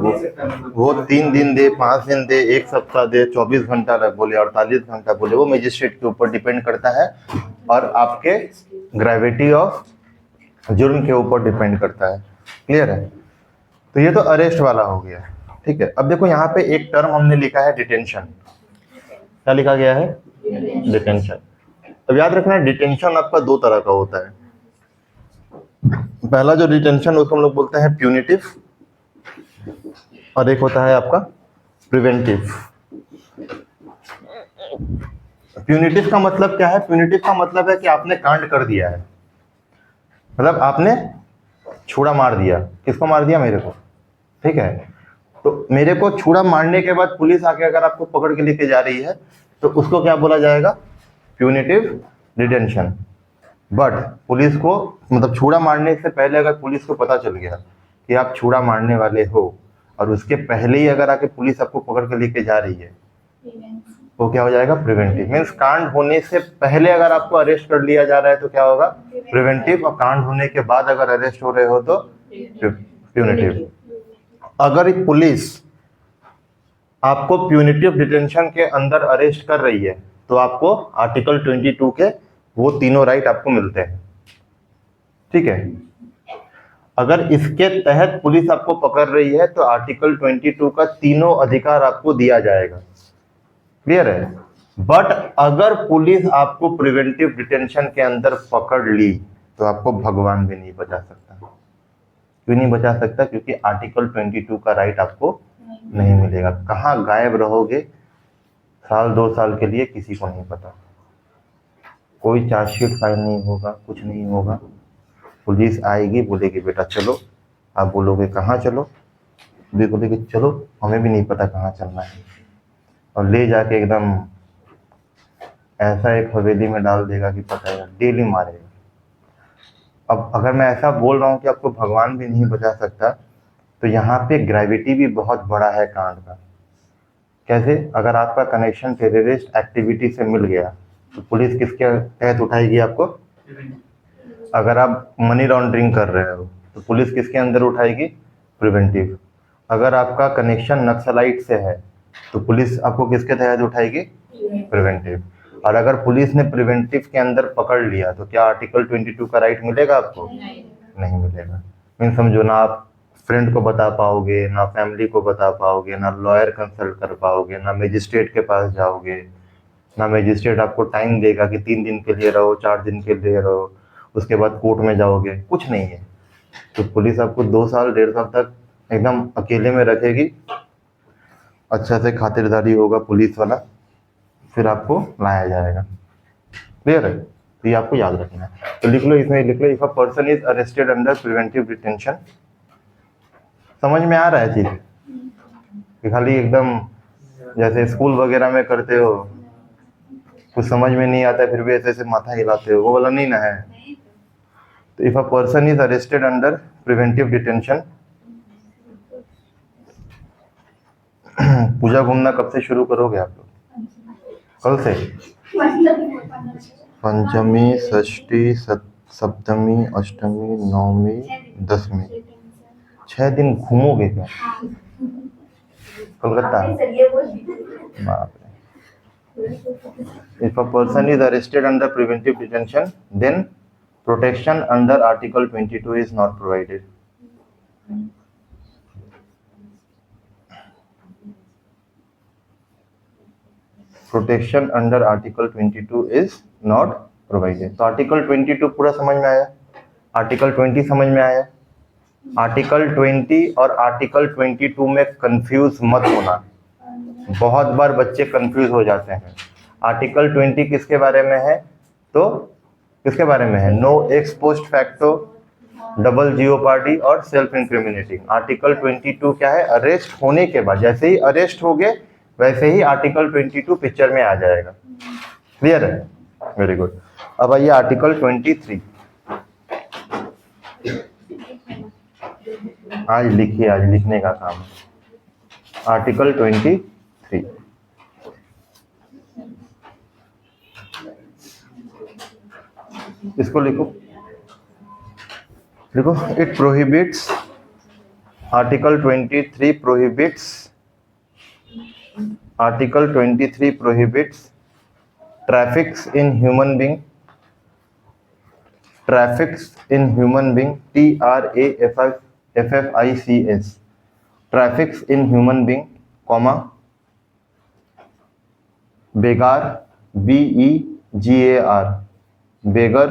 वो 3 दिन दे, 5 दिन दे, 1 सप्ताह दे, 24 घंटा बोले, 48 घंटा बोले, वो मजिस्ट्रेट के ऊपर डिपेंड करता है और आपके ग्रेविटी ऑफ जुर्म के ऊपर डिपेंड करता है। क्लियर है? तो ये तो अरेस्ट वाला हो गया। ठीक है। अब देखो यहाँ पे एक टर्म हमने लिखा है डिटेंशन। क्या लिखा गया है? डिटेंशन। अब याद रखना, डिटेंशन आपका 2 तरह का होता है। पहला जो डिटेंशन उसको हम लोग बोलते हैं प्यूनिटिव, और एक होता है आपका प्रिवेंटिव। प्यूनिटिव का मतलब क्या है? प्यूनिटिव का मतलब है कि आपने कांड कर दिया है, मतलब आपने छुरा मार दिया। किसको मार दिया? मेरे को। ठीक है। तो मेरे को छुरा मारने के बाद पुलिस आके अगर आपको पकड़ के लेके जा रही है तो उसको क्या बोला जाएगा? Punitive detention. बट पुलिस को, मतलब छुरा मारने से पहले अगर पुलिस को पता चल गया कि आप छुरा मारने वाले हो, और उसके पहले ही अगर आके पुलिस आपको पकड़ के लेके जा रही है, वो क्या हो जाएगा? प्रिवेंटिव। मीन्स कांड होने से पहले अगर आपको अरेस्ट कर लिया जा रहा है तो क्या होगा? प्रिवेंटिव। और कांड होने के बाद अगर अरेस्ट हो रहे हो तो प्यूनिटिव। अगर एक पुलिस आपको प्यूनिटिव डिटेंशन के अंदर अरेस्ट कर रही है तो आपको आर्टिकल 22 के वो तीनों राइट आपको मिलते हैं। ठीक है। अगर इसके तहत पुलिस आपको पकड़ रही है तो आर्टिकल 22 का तीनों अधिकार आपको दिया जाएगा। क्लियर है? बट अगर पुलिस आपको प्रिवेंटिव डिटेंशन के अंदर पकड़ ली तो आपको भगवान भी नहीं बचा सकता। क्यों नहीं बचा सकता? क्योंकि आर्टिकल 22 का राइट आपको नहीं मिलेगा। कहाँ गायब रहोगे साल 2 साल के लिए, किसी को नहीं पता। कोई चार्जशीट फाइल नहीं होगा, कुछ नहीं होगा। पुलिस आएगी, बोलेगी बेटा चलो, आप बोलोगे कहाँ चलो, भी बोलेगी चलो, हमें भी नहीं पता कहाँ चलना है, और ले जाके एकदम ऐसा एक हवेली में डाल देगा कि पता है, डेली मारेगा। अब अगर मैं ऐसा बोल रहा हूँ कि आपको भगवान भी नहीं बचा सकता, तो यहाँ पे ग्रेविटी भी बहुत बड़ा है कांड का। कैसे? अगर आपका कनेक्शन टेररिस्ट एक्टिविटी से मिल गया तो पुलिस किसके तहत उठाएगी आपको? अगर आप मनी लॉन्ड्रिंग कर रहे हो तो पुलिस किसके अंदर उठाएगी? प्रिवेंटिव। अगर आपका कनेक्शन नक्सलाइट से है तो पुलिस आपको किसके तहत उठाएगी? प्रिवेंटिव। और अगर पुलिस ने प्रिवेंटिव के अंदर पकड़ लिया तो क्या आर्टिकल 22 का राइट मिलेगा आपको? नहीं मिलेगा। मीन समझो ना, आप फ्रेंड को बता पाओगे, ना फैमिली को बता पाओगे, ना लॉयर कंसल्ट कर पाओगे, ना मजिस्ट्रेट के पास जाओगे, ना मजिस्ट्रेट आपको टाइम देगा कि 3 दिन के लिए रहो, 4 दिन के लिए रहो, उसके बाद कोर्ट में जाओगे, कुछ नहीं है। तो पुलिस आपको 2 साल 1.5 साल तक एकदम अकेले में रखेगी, अच्छा से खातिरदारी होगा पुलिस वाला, फिर आपको लाया जाएगा। क्लियर है? तो ये आपको याद रखना है। तो लिख लो, इसमें लिख लो, if a person is arrested under preventive detention. समझ में आ रहा है चीज? कि खाली एकदम जैसे स्कूल वगैरह में करते हो, कुछ समझ में नहीं आता है फिर भी ऐसे ऐसे माथा हिलाते हो, वो वाला नहीं ना है। तो if a person is arrested under preventive detention. Pooja घूमना कब से शुरू करोगे आप लोग? कल से? पंचमी, षष्ठी, सप्तमी, अष्टमी, नवमी, 10वीं, 6 दिन घूमोगे क्या कलकत्ता? बाप रे। If a person is arrested under preventive detention, then protection under Article 22 is not provided. Protection under Article 22 is not provided. तो Article 22 पूरा समझ में आया? Article 20 समझ में आया? Article 20 और Article 22 में कंफ्यूज मत होना, बहुत बार बच्चे कंफ्यूज हो जाते हैं। आर्टिकल 20 किसके बारे में है? तो किसके बारे में है? No ex post facto, double jeopardy और सेल्फ इंक्रिमिनेटिंग। आर्टिकल 22 क्या है? अरेस्ट होने के बाद, जैसे ही अरेस्ट हो गए वैसे ही आर्टिकल 22 पिक्चर में आ जाएगा। क्लियर है? Very good. अब आइए आर्टिकल 23। आज लिखिए, आज लिखने का काम है। आर्टिकल 23 इसको लिखो, देखो, it prohibits, article 23 prohibits, article 23 prohibits traffics in human being, traffics in human being, TRAFFICS, traffics in human being, comma, begar, BEGAR, begar,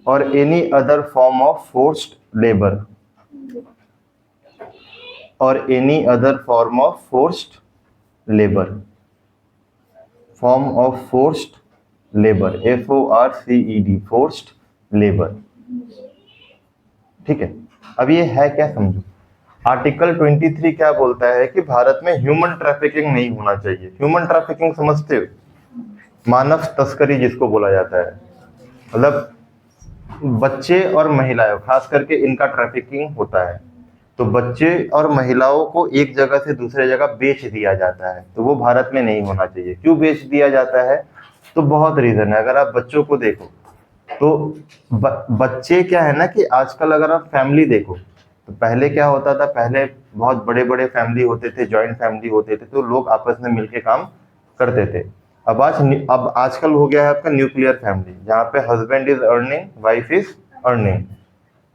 और any other form of forced labour, और any other form of forced labour, form of forced labour, FORCED, forced labour. ठीक है, अब ये है क्या समझो। Article 23 क्या बोलता है कि भारत में ह्यूमन ट्रैफिकिंग नहीं होना चाहिए। ह्यूमन ट्रैफिकिंग समझते हो? मानव तस्करी जिसको बोला जाता है, मतलब बच्चे और महिलाएं, खास करके इनका ट्रैफिकिंग होता है। तो बच्चे और महिलाओं को एक जगह से दूसरे जगह बेच दिया जाता है, तो वो भारत में नहीं होना चाहिए। क्यों बेच दिया जाता है? तो बहुत रीजन है। अगर आप बच्चों को देखो तो बच्चे क्या है ना कि आजकल अगर आप फैमिली देखो तो पहले क्या होता था, पहले बहुत बड़े बड़े फैमिली होते थे, जॉइंट फैमिली होते थे, तो लोग आपस में मिलके काम करते थे। अब आजकल हो गया है आपका न्यूक्लियर फैमिली, जहाँ पे husband is earning, wife is earning,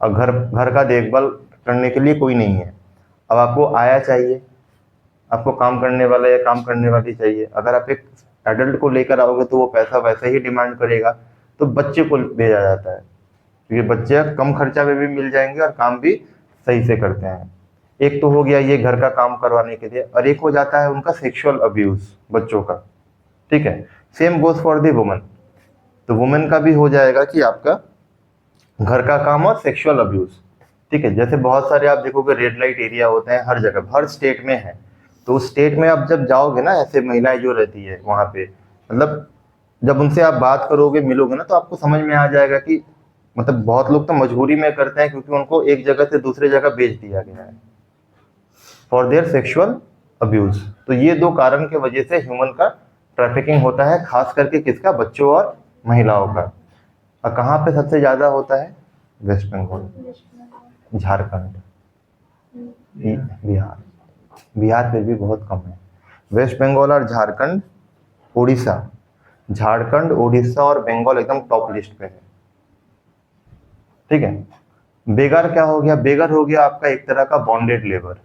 और घर का देखभाल करने के लिए कोई नहीं है। अब आपको आया चाहिए, आपको काम करने वाला या काम करने वाली चाहिए। अगर आप एक एडल्ट को लेकर आओगे तो वो पैसा वैसे ही डिमांड करेगा, तो बच्चे को भेजा जाता है, क्योंकि बच्चे कम खर्चा में भी मिल जाएंगे और काम भी सही से करते हैं। एक तो हो गया ये घर का काम करवाने के लिए, और एक हो जाता है उनका सेक्सुअल अब्यूज बच्चों का। ठीक है, same goes for the woman. तो वुमेन का भी हो जाएगा कि आपका घर का काम और सेक्सुअल अब्यूज। ठीक है, जैसे बहुत सारे आप देखोगे रेड लाइट एरिया होते हैं हर जगह, हर स्टेट में है। तो उस स्टेट में आप जब जाओगे ना, ऐसे महिलाएं जो रहती है वहाँ पे, मतलब जब उनसे आप बात करोगे, मिलोगे ना, तो आपको समझ में आ जाएगा कि मतलब बहुत लोग तो मजबूरी में करते हैं, क्योंकि उनको एक जगह से दूसरे जगह भेज दिया गया है फॉर देयर सेक्सुअल अब्यूज। तो ये 2 कारण के वजह से ह्यूमन का ट्रैफिकिंग होता है, खास करके किसका? बच्चों और महिलाओं का। और कहाँ पे सबसे ज्यादा होता है? वेस्ट बंगाल, झारखंड, बिहार पे भी बहुत कम है। वेस्ट बंगाल और झारखंड, उड़ीसा, झारखंड, उड़ीसा और बंगाल एकदम टॉप लिस्ट पे है। ठीक है। बेगर क्या हो गया? बेगर हो गया आपका एक तरह का बॉन्डेड लेबर,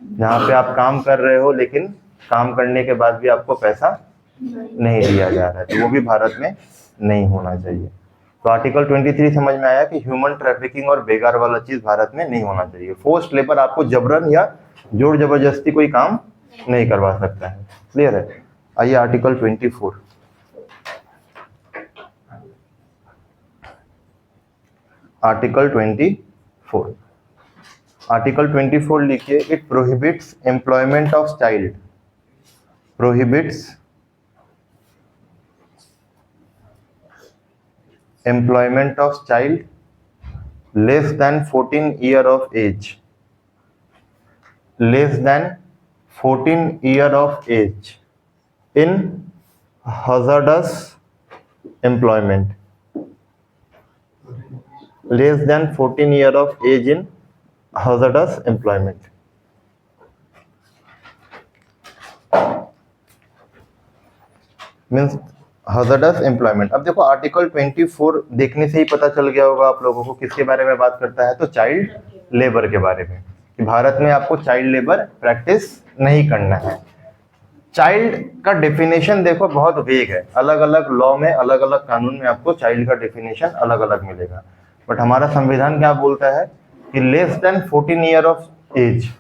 जहाँ पे आप काम कर रहे हो लेकिन काम करने के बाद भी आपको पैसा नहीं दिया जा रहा है, तो वो भी भारत में नहीं होना चाहिए। तो आर्टिकल 23 समझ में आया कि ह्यूमन ट्रैफिकिंग और बेकार वाला चीज भारत में नहीं होना चाहिए। फोर्स्ड लेबर आपको जबरन या जोर जबरदस्ती कोई काम नहीं करवा सकता है। क्लियर है? आइए आर्टिकल 24। आर्टिकल 24, आर्टिकल 24 लिखिए। It prohibits employment of child, prohibits employment of child less than 14 year of age, less than 14 year of age in hazardous employment, less than 14 year of age in hazardous employment। Means hazardous employment। अब देखो article 24 देखने से ही पता चल गया होगा आप लोगों को किसके बारे में बात करता है, तो चाइल्ड लेबर के बारे में, कि भारत में आपको चाइल्ड लेबर प्रैक्टिस नहीं करना है। चाइल्ड का डेफिनेशन देखो बहुत वेग है, अलग अलग लॉ में, अलग अलग कानून में आपको चाइल्ड का डेफिनेशन अलग अलग मिलेगा। बट हमारा संविधान क्या बोलता है कि less than 14 year of age,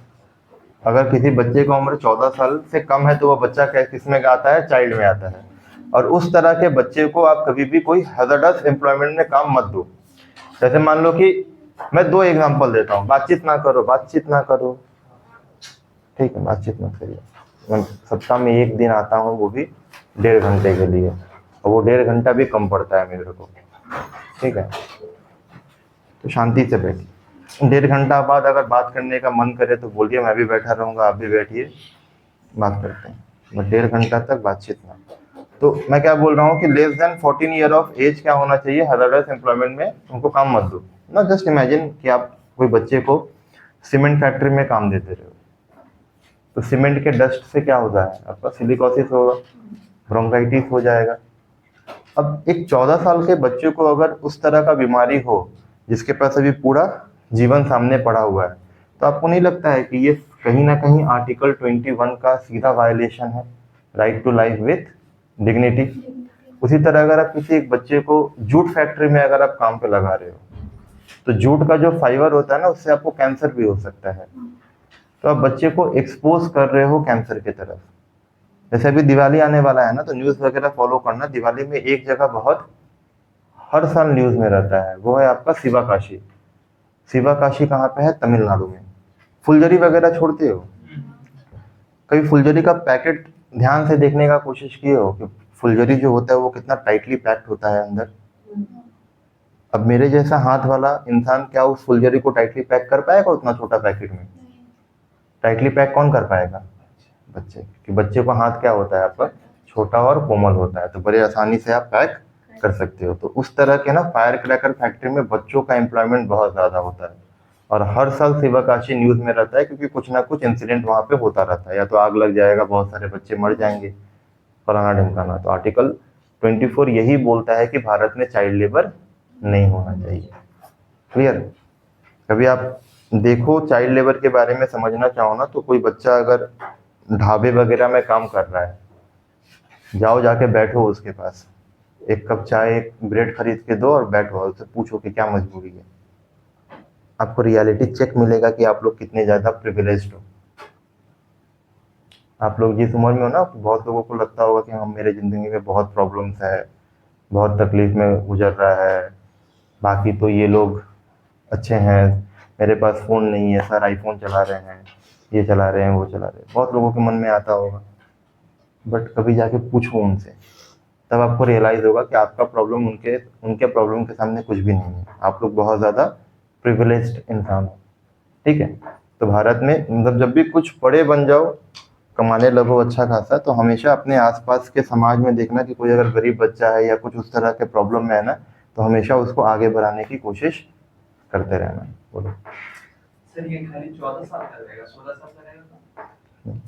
अगर किसी बच्चे की उम्र 14 साल से कम है तो वह बच्चा किस में आता है? चाइल्ड में आता है। और उस तरह के बच्चे को आप कभी भी कोई हैजर्डस एम्प्लॉयमेंट में काम मत दो। जैसे मान लो कि मैं 2 एग्जांपल देता हूँ, बातचीत ना करो, बातचीत ना करो, ठीक है, बातचीत मत करिए। मैं सप्ताह में 1 दिन आता हूँ, वो भी 1.5 घंटे के लिए, और वो 1.5 घंटा भी कम पड़ता है मेरे को, ठीक है। तो शांति से बैठिए, 1.5 घंटा बाद अगर बात करने का मन करे तो बोलिए, मैं भी बैठा रहूँगा, आप भी बैठिए, बात करते हैं, बट 1.5 घंटा तक बातचीत ना। तो मैं क्या बोल रहा हूँ कि less than 14 year of age क्या होना चाहिए? हैजर्डस एम्प्लॉयमेंट में उनको काम मत दो ना। जस्ट इमेजिन कि आप कोई बच्चे को सीमेंट फैक्ट्री में काम देते रहे हो, तो सीमेंट के डस्ट से क्या होता है? आपका सिलिकोसिस होगा, ब्रोंकाइटिस हो जाएगा। अब एक 14 साल के बच्चे को अगर उस तरह का बीमारी हो जिसके पास अभी पूरा जीवन सामने पड़ा हुआ है, तो आपको नहीं लगता है कि ये कहीं ना कहीं आर्टिकल 21 का सीधा वायलेशन है, right to life with dignity? उसी तरह अगर आप किसी एक बच्चे को जूट फैक्ट्री में अगर आप काम पे लगा रहे हो, तो जूट का जो फाइबर होता है ना, उससे आपको कैंसर भी हो सकता है। तो आप बच्चे को एक्सपोज कर रहे हो कैंसर की तरफ। जैसे अभी दिवाली आने वाला है ना, तो न्यूज़ वगैरह फॉलो करना। दिवाली में एक जगह बहुत हर साल न्यूज़ में रहता है, वो है आपका शिवाकाशी। शिवाकाशी कहाँ पे है? तमिलनाडु में। फुलझड़ी वगैरह छोड़ते हो? कभी फुलझड़ी का पैकेट ध्यान से देखने का कोशिश किए हो कि फुलझड़ी जो होता है वो कितना टाइटली पैक्ड होता है अंदर? अब मेरे जैसा हाथ वाला इंसान क्या उस फुलझड़ी को टाइटली पैक कर पाएगा उतना छोटा पैकेट में? टाइटली पैक कौन कर पाएगा? बच्चे। कि बच्चे को हाथ क्या होता है आपका? छोटा और कोमल होता है, तो बड़े आसानी से आप पैक कर सकते हो। तो उस तरह के ना फायर क्रैकर फैक्ट्री में बच्चों का एम्प्लॉयमेंट बहुत ज़्यादा होता है, और हर साल शिवाकाशी न्यूज़ में रहता है, क्योंकि कुछ ना कुछ इंसिडेंट वहाँ पे होता रहता है, या तो आग लग जाएगा, बहुत सारे बच्चे मर जाएंगे, फलाना ढिमकाना। तो आर्टिकल 24 यही बोलता है कि भारत में चाइल्ड लेबर नहीं होना चाहिए। क्लियर? कभी आप देखो चाइल्ड लेबर के बारे में समझना चाहो ना, तो कोई बच्चा अगर ढाबे वगैरह में काम कर रहा है, जाओ जाके बैठो उसके पास, 1 कप चाय 1 ब्रेड खरीद के दो और बैठो, उससे पूछो कि क्या मजबूरी है। आपको रियलिटी चेक मिलेगा कि आप लोग कितने ज़्यादा प्रिविलेज्ड हो। आप लोग जिस उम्र में हो ना, बहुत लोगों को लगता होगा कि हम, मेरे ज़िंदगी में बहुत प्रॉब्लम्स है, बहुत तकलीफ में गुजर रहा है, बाकी तो ये लोग अच्छे हैं, मेरे पास फ़ोन नहीं है, सर आईफोन चला रहे हैं, ये चला रहे हैं, वो चला रहे हैं, बहुत लोगों के मन में आता होगा। बट कभी जाके पूछो उनसे, तब आपको रियलाइज़ होगा कि आपका प्रॉब्लम उनके प्रॉब्लम के सामने कुछ भी नहीं है। आप लोग बहुत ज़्यादा प्रिविलेज्ड इंसान हो, ठीक है। तो भारत में मतलब जब भी कुछ बड़े बन जाओ, कमाने लगो अच्छा खासा, तो हमेशा अपने आसपास के समाज में देखना कि कोई अगर गरीब बच्चा है या कुछ उस तरह के प्रॉब्लम में है ना, तो हमेशा उसको आगे बढ़ाने की कोशिश करते रहना। बोलो सर, ये खाली 14 साल का रहेगा, 16 साल का रहेगा?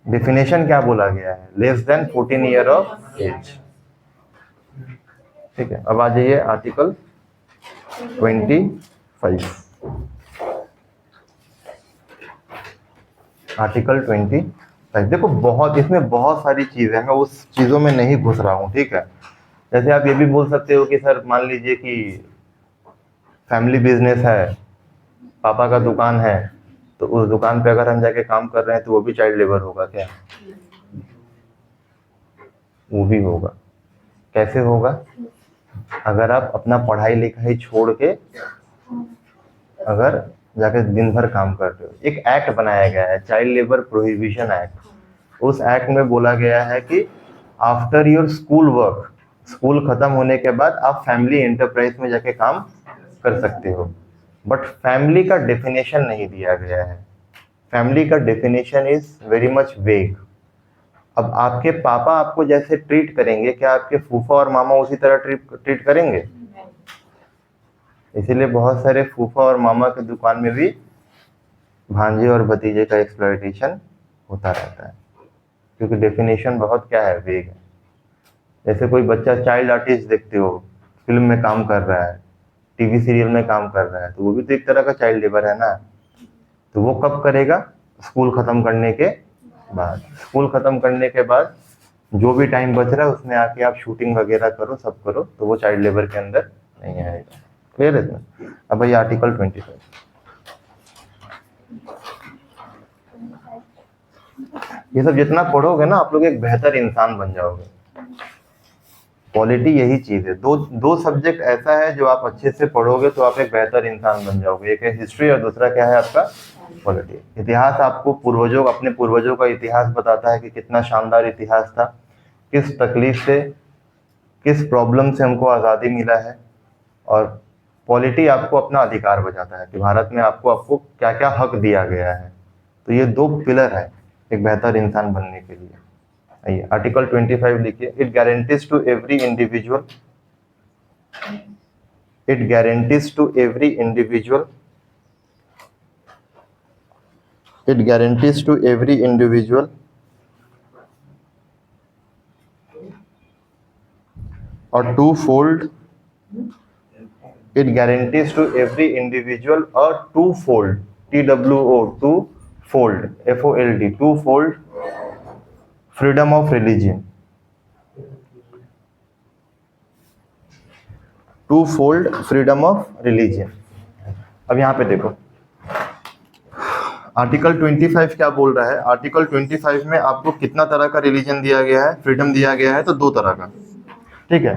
डेफिनेशन क्या बोला गया है, less than 14 year of age. ठीक है, अब आ जाइए आर्टिकल 25। आर्टिकल 25 देखो, बहुत इसमें बहुत सारी चीजें हैं, मैं उस चीजों में नहीं घुस रहा हूँ। ठीक है, जैसे आप ये भी बोल सकते हो कि सर मान लीजिए कि फैमिली बिजनेस है, पापा का दुकान है, तो उस दुकान पे अगर हम जाके काम कर रहे हैं तो वो भी चाइल्ड लेबर होगा क्या? वो भी होगा। कैसे होगा? अगर आप अपना पढ़ाई लिखाई छोड़ के अगर जाके दिन भर काम कर रहे हो। एक एक्ट बनाया गया है, चाइल्ड लेबर प्रोहिबिशन एक्ट। उस एक्ट में बोला गया है कि after your school work, school खत्म होने के बाद आप फैमिली एंटरप्राइज में जाके काम कर सकते हो। बट फैमिली का डेफिनेशन नहीं दिया गया है। फैमिली का डेफिनेशन इज वेरी मच वेग। अब आपके पापा आपको जैसे ट्रीट करेंगे, क्या आपके फूफा और मामा उसी तरह ट्रीट करेंगे? इसीलिए बहुत सारे फूफा और मामा की दुकान में भी भांजे और भतीजे का एक्सप्लॉयटेशन होता रहता है, क्योंकि डेफिनेशन बहुत क्या है, वेग है। जैसे कोई बच्चा चाइल्ड आर्टिस्ट देखते हो, फिल्म में काम कर रहा है, टीवी सीरियल में काम कर रहा है, तो वो भी तो एक तरह का चाइल्ड लेबर है ना। तो वो कब करेगा? स्कूल खत्म करने के बाद। स्कूल खत्म करने के बाद जो भी टाइम बच रहा है उसमें आके आप शूटिंग वगैरह करो, सब करो, तो वो चाइल्ड लेबर के अंदर नहीं आएगा। क्लियर है इसमें? अब भाई आर्टिकल 25, ये सब जितना पढ़ोगे ना, आप लोग एक बेहतर इंसान बन जाओगे। क्वालिटी यही चीज है। दो सब्जेक्ट ऐसा है जो आप अच्छे से पढ़ोगे तो आप एक बेहतर इंसान बन जाओगे। एक है हिस्ट्री और दूसरा क्या है आपका? क्वालिटी। इतिहास आपको अपने पूर्वजों का इतिहास बताता है कि कितना शानदार इतिहास था, किस तकलीफ से, किस प्रॉब्लम से हमको आज़ादी मिला है। और पॉलिटी आपको अपना अधिकार बजाता है कि भारत में आपको क्या क्या हक दिया गया है। तो ये दो पिलर है एक बेहतर इंसान बनने के लिए। आइए आर्टिकल 25 लिखिए। It guarantees to every individual, it guarantees to every individual, it guarantees to every individual a twofold, it guarantees to every individual a twofold, TWO, twofold, FOLD, twofold freedom of religion, twofold freedom of religion। अब यहाँ पे देखो article 25 क्या बोल रहा है। Article 25 में आपको कितना तरह का रिलीजन दिया गया है, फ्रीडम दिया गया है? तो दो तरह का। ठीक है,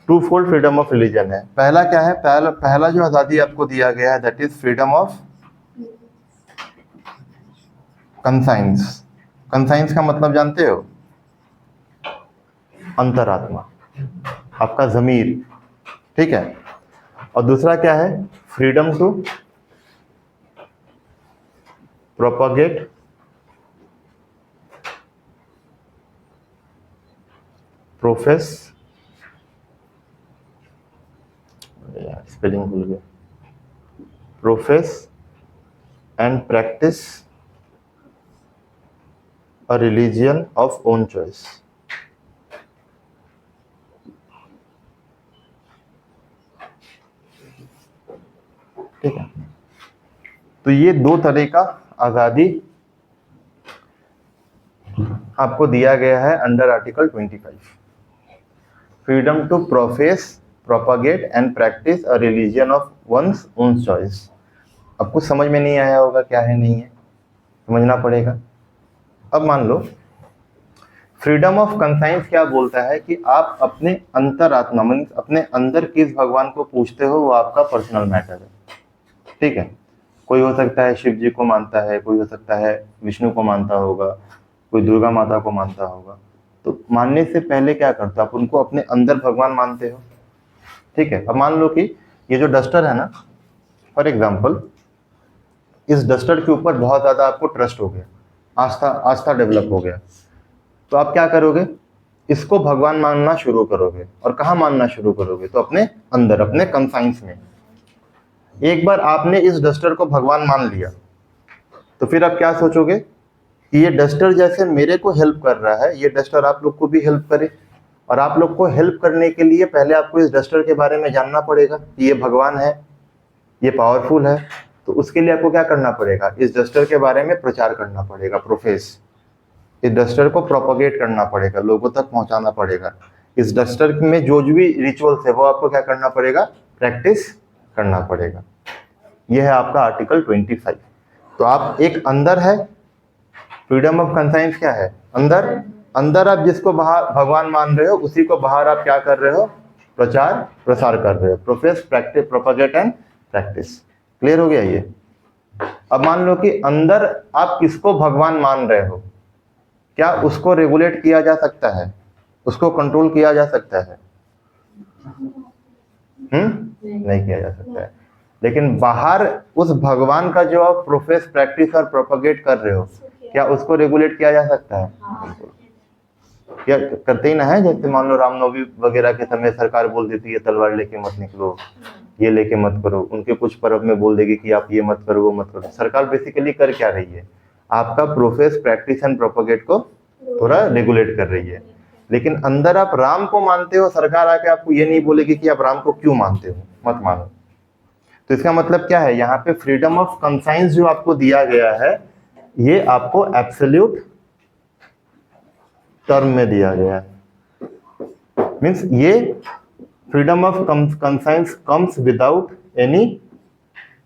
two fold freedom of religion है। पहला क्या है? पहला जो आज़ादी आपको दिया गया है that is freedom of conscience. Conscience का मतलब जानते हो? अंतरात्मा, आपका जमीर। ठीक है, और दूसरा क्या है? Freedom to propagate profess, spelling भूल गया, profess and practice a religion of own choice। ठीक है, तो ये दो तरह का आज़ादी आपको दिया गया है under article 25। Freedom to profess, propagate and practice a religion of one's own choice. अब कुछ समझ में नहीं आया होगा क्या है, नहीं है, समझना पड़ेगा। अब मान लो फ्रीडम ऑफ कंसाइंस क्या बोलता है कि आप अपने अंतरात्मा मीन्स अपने अंदर किस भगवान को पूछते हो वो आपका पर्सनल मैटर है। ठीक है, कोई हो सकता है शिव जी को मानता है, कोई हो सकता है विष्णु को मानता होगा, कोई दुर्गा माता को मानता होगा। तो मानने से पहले क्या करते हो आप? उनको अपने अंदर भगवान मानते हो। ठीक है, अब मान लो कि ये जो डस्टर है ना, फॉर एग्जाम्पल इस डस्टर के ऊपर बहुत ज़्यादा आपको ट्रस्ट हो गया, आस्था डेवलप हो गया, तो आप क्या करोगे? इसको भगवान मानना शुरू करोगे। और कहाँ मानना शुरू करोगे? तो अपने अंदर, अपने कंसाइंस में। एक बार आपने इस डस्टर को भगवान मान लिया तो फिर आप क्या सोचोगे कि ये डस्टर जैसे मेरे को हेल्प कर रहा है, ये डस्टर आप लोग को भी हेल्प करे। और आप लोग को हेल्प करने के लिए पहले आपको इस डस्टर के बारे में जानना पड़ेगा कि ये भगवान है, ये पावरफुल है। तो उसके लिए आपको क्या करना पड़ेगा, इस डस्टर के बारे में प्रचार करना पड़ेगा, प्रोफेस। इस डस्टर को प्रोपोगेट करना पड़ेगा, लोगों तक पहुंचाना पड़ेगा। इस डस्टर में जो भी रिचुअल्स है वो आपको क्या करना पड़ेगा, प्रैक्टिस करना पड़ेगा। यह है आपका आर्टिकल 25। तो आप एक अंदर है, फ्रीडम ऑफ कंसाइंस क्या है, अंदर। अंदर आप जिसको बाहर भगवान मान रहे हो, उसी को बाहर आप क्या कर रहे हो, प्रचार प्रसार कर रहे हो, profess, practice, propagate and practice. Clear हो गया ये। अब मान लो कि अंदर आप किसको भगवान मान रहे हो, क्या उसको रेगुलेट किया जा सकता है, उसको कंट्रोल किया जा सकता है? नहीं किया जा सकता है। लेकिन बाहर उस भगवान का जो आप प्रोफेस, प्रैक्टिस और प्रोपोगेट कर रहे हो, क्या उसको रेगुलेट किया जा सकता है? क्या करते ही ना है। जैसे मान लो रामनवमी वगैरह के समय सरकार बोल देती है तलवार लेके मत निकलो, ये लेके मत करो। उनके कुछ पर्व में बोल देगी कि आप ये मत करो, वो मत करो। सरकार बेसिकली कर क्या रही है, आपका प्रोफेस, प्रैक्टिस एंड प्रोपोगेट को थोड़ा रेगुलेट कर रही है। लेकिन अंदर आप राम को मानते हो, सरकार आके आपको ये नहीं बोलेगी कि आप राम को क्यों मानते हो, मत मानो। तो इसका मतलब क्या है, यहाँ पे फ्रीडम ऑफ कंसाइंस जो आपको दिया गया है, ये आपको एब्सोल्यूट टर्म में दिया गया है। मीन्स ये freedom of conscience comes without any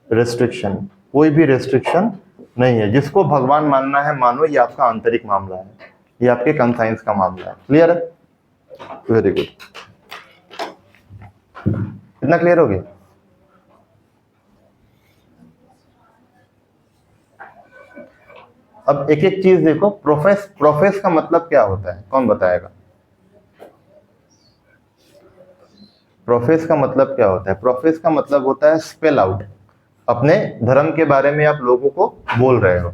restriction, कोई भी रेस्ट्रिक्शन नहीं है। जिसको भगवान मानना है मानो, ये आपका आंतरिक मामला है, ये आपके कंसाइंस का मामला है। क्लियर है? Very good. इतना क्लियर हो गया? अब एक एक चीज देखो। प्रोफेस, प्रोफेस का मतलब क्या होता है, कौन बताएगा? प्रोफेस का मतलब क्या होता है? प्रोफेस का मतलब होता है स्पेल आउट। अपने धर्म के बारे में आप लोगों को बोल रहे हो,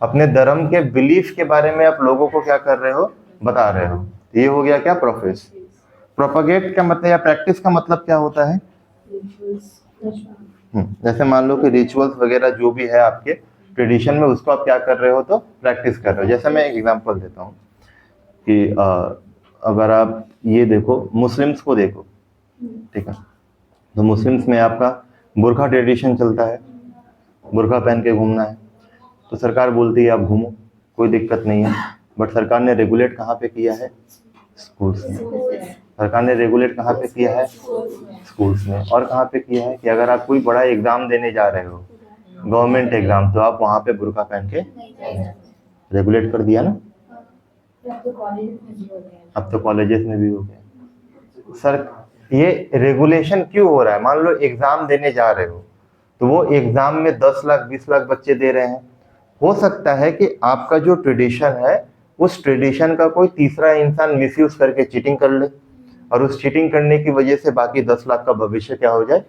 अपने धर्म के बिलीफ के बारे में आप लोगों को क्या कर रहे हो, बता रहे हो। ये हो गया क्या, प्रोफेस। प्रोपोगेट का मतलब या प्रैक्टिस का मतलब क्या होता है? जैसे मान लो कि रिचुअल्स वगैरह जो भी है आपके ट्रेडिशन में, उसको आप क्या कर रहे हो, तो प्रैक्टिस कर रहे हो। जैसे मैं एक एग्जांपल देता हूँ कि अगर आप ये देखो, मुस्लिम्स को देखो, ठीक है, तो मुस्लिम्स में आपका बुर्खा ट्रेडिशन चलता है, बुर्खा पहन के घूमना है। तो सरकार बोलती है आप घूमो, कोई दिक्कत नहीं है। बट सरकार ने रेगुलेट कहाँ पे किया है, स्कूल्स में। सरकार ने रेगुलेट कहाँ पे किया है, स्कूल्स में। और कहाँ पे किया है कि अगर आप कोई बड़ा एग्जाम देने जा रहे हो, गवर्नमेंट एग्जाम, तो आप वहाँ पे बुर्का पहन के, रेगुलेट कर दिया ना। अब तो कॉलेजेस में भी हो गया। सर ये रेगुलेशन क्यों हो रहा है? मान लो एग्जाम देने जा रहे हो, तो वो एग्जाम में 10 लाख 20 लाख बच्चे दे रहे हैं। हो सकता है कि आपका जो ट्रेडिशन है, उस ट्रेडिशन का कोई तीसरा इंसान मिसयूज करके चीटिंग कर ले, और उस चीटिंग करने की वजह से बाकी 10 लाख का भविष्य क्या हो जाए,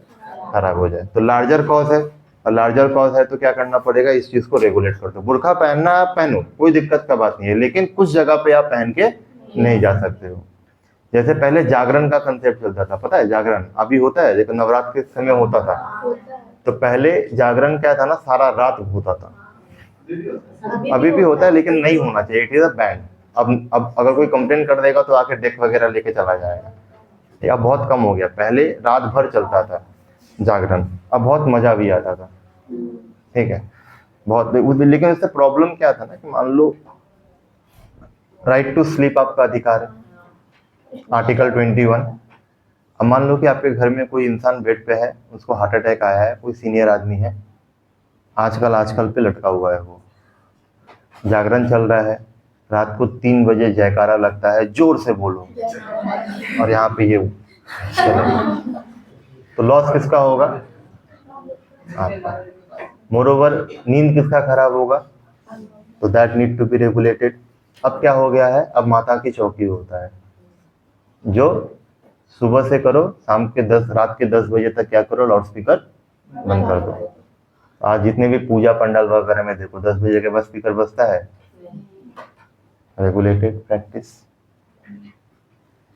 खराब हो जाए। तो लार्जर कॉज है, और लार्जर कॉज है तो क्या करना पड़ेगा, इस चीज को रेगुलेट कर दो। बुर्का पहनना आप पहनो, कोई दिक्कत का बात नहीं है, लेकिन कुछ जगह पे आप पहन के नहीं जा सकते हो। जैसे पहले जागरण का कंसेप्ट चलता था, पता है जागरण अभी होता है, लेकिन नवरात्र के समय होता था। तो पहले जागरण क्या था ना, सारा रात होता था। अभी भी होता है, लेकिन नहीं होना चाहिए, इट इज अ बैन। अब अगर कोई कंप्लेन कर देगा तो आके डेक वगैरह लेके चला जाएगा। अब बहुत कम हो गया, पहले रात भर चलता था जागरण, अब बहुत मजा भी आता था, ठीक है, बहुत। लेकिन इससे प्रॉब्लम क्या था ना, कि मान लो राइट टू स्लीप आपका अधिकार है, आर्टिकल 21। अब मान लो कि आपके घर में कोई इंसान बेड पे है, उसको हार्ट अटैक आया है, कोई सीनियर आदमी है, आजकल पे लटका हुआ है, वो जागरण चल रहा है, रात को 3 बजे जयकारा लगता है, जोर से बोलो, और यहाँ पे ये तो लॉस किसका होगा, आपका। मोरोवर नींद किसका खराब होगा, तो that need to be regulated. अब क्या हो गया है, अब माता की चौकी होता है, जो सुबह से करो, शाम के रात के 10 बजे तक क्या करो, लाउड स्पीकर बंद कर दो। आज जितने भी पूजा पंडाल वगैरह में देखो, 10 बजे के बाद स्पीकर बजता है। Regulated practice.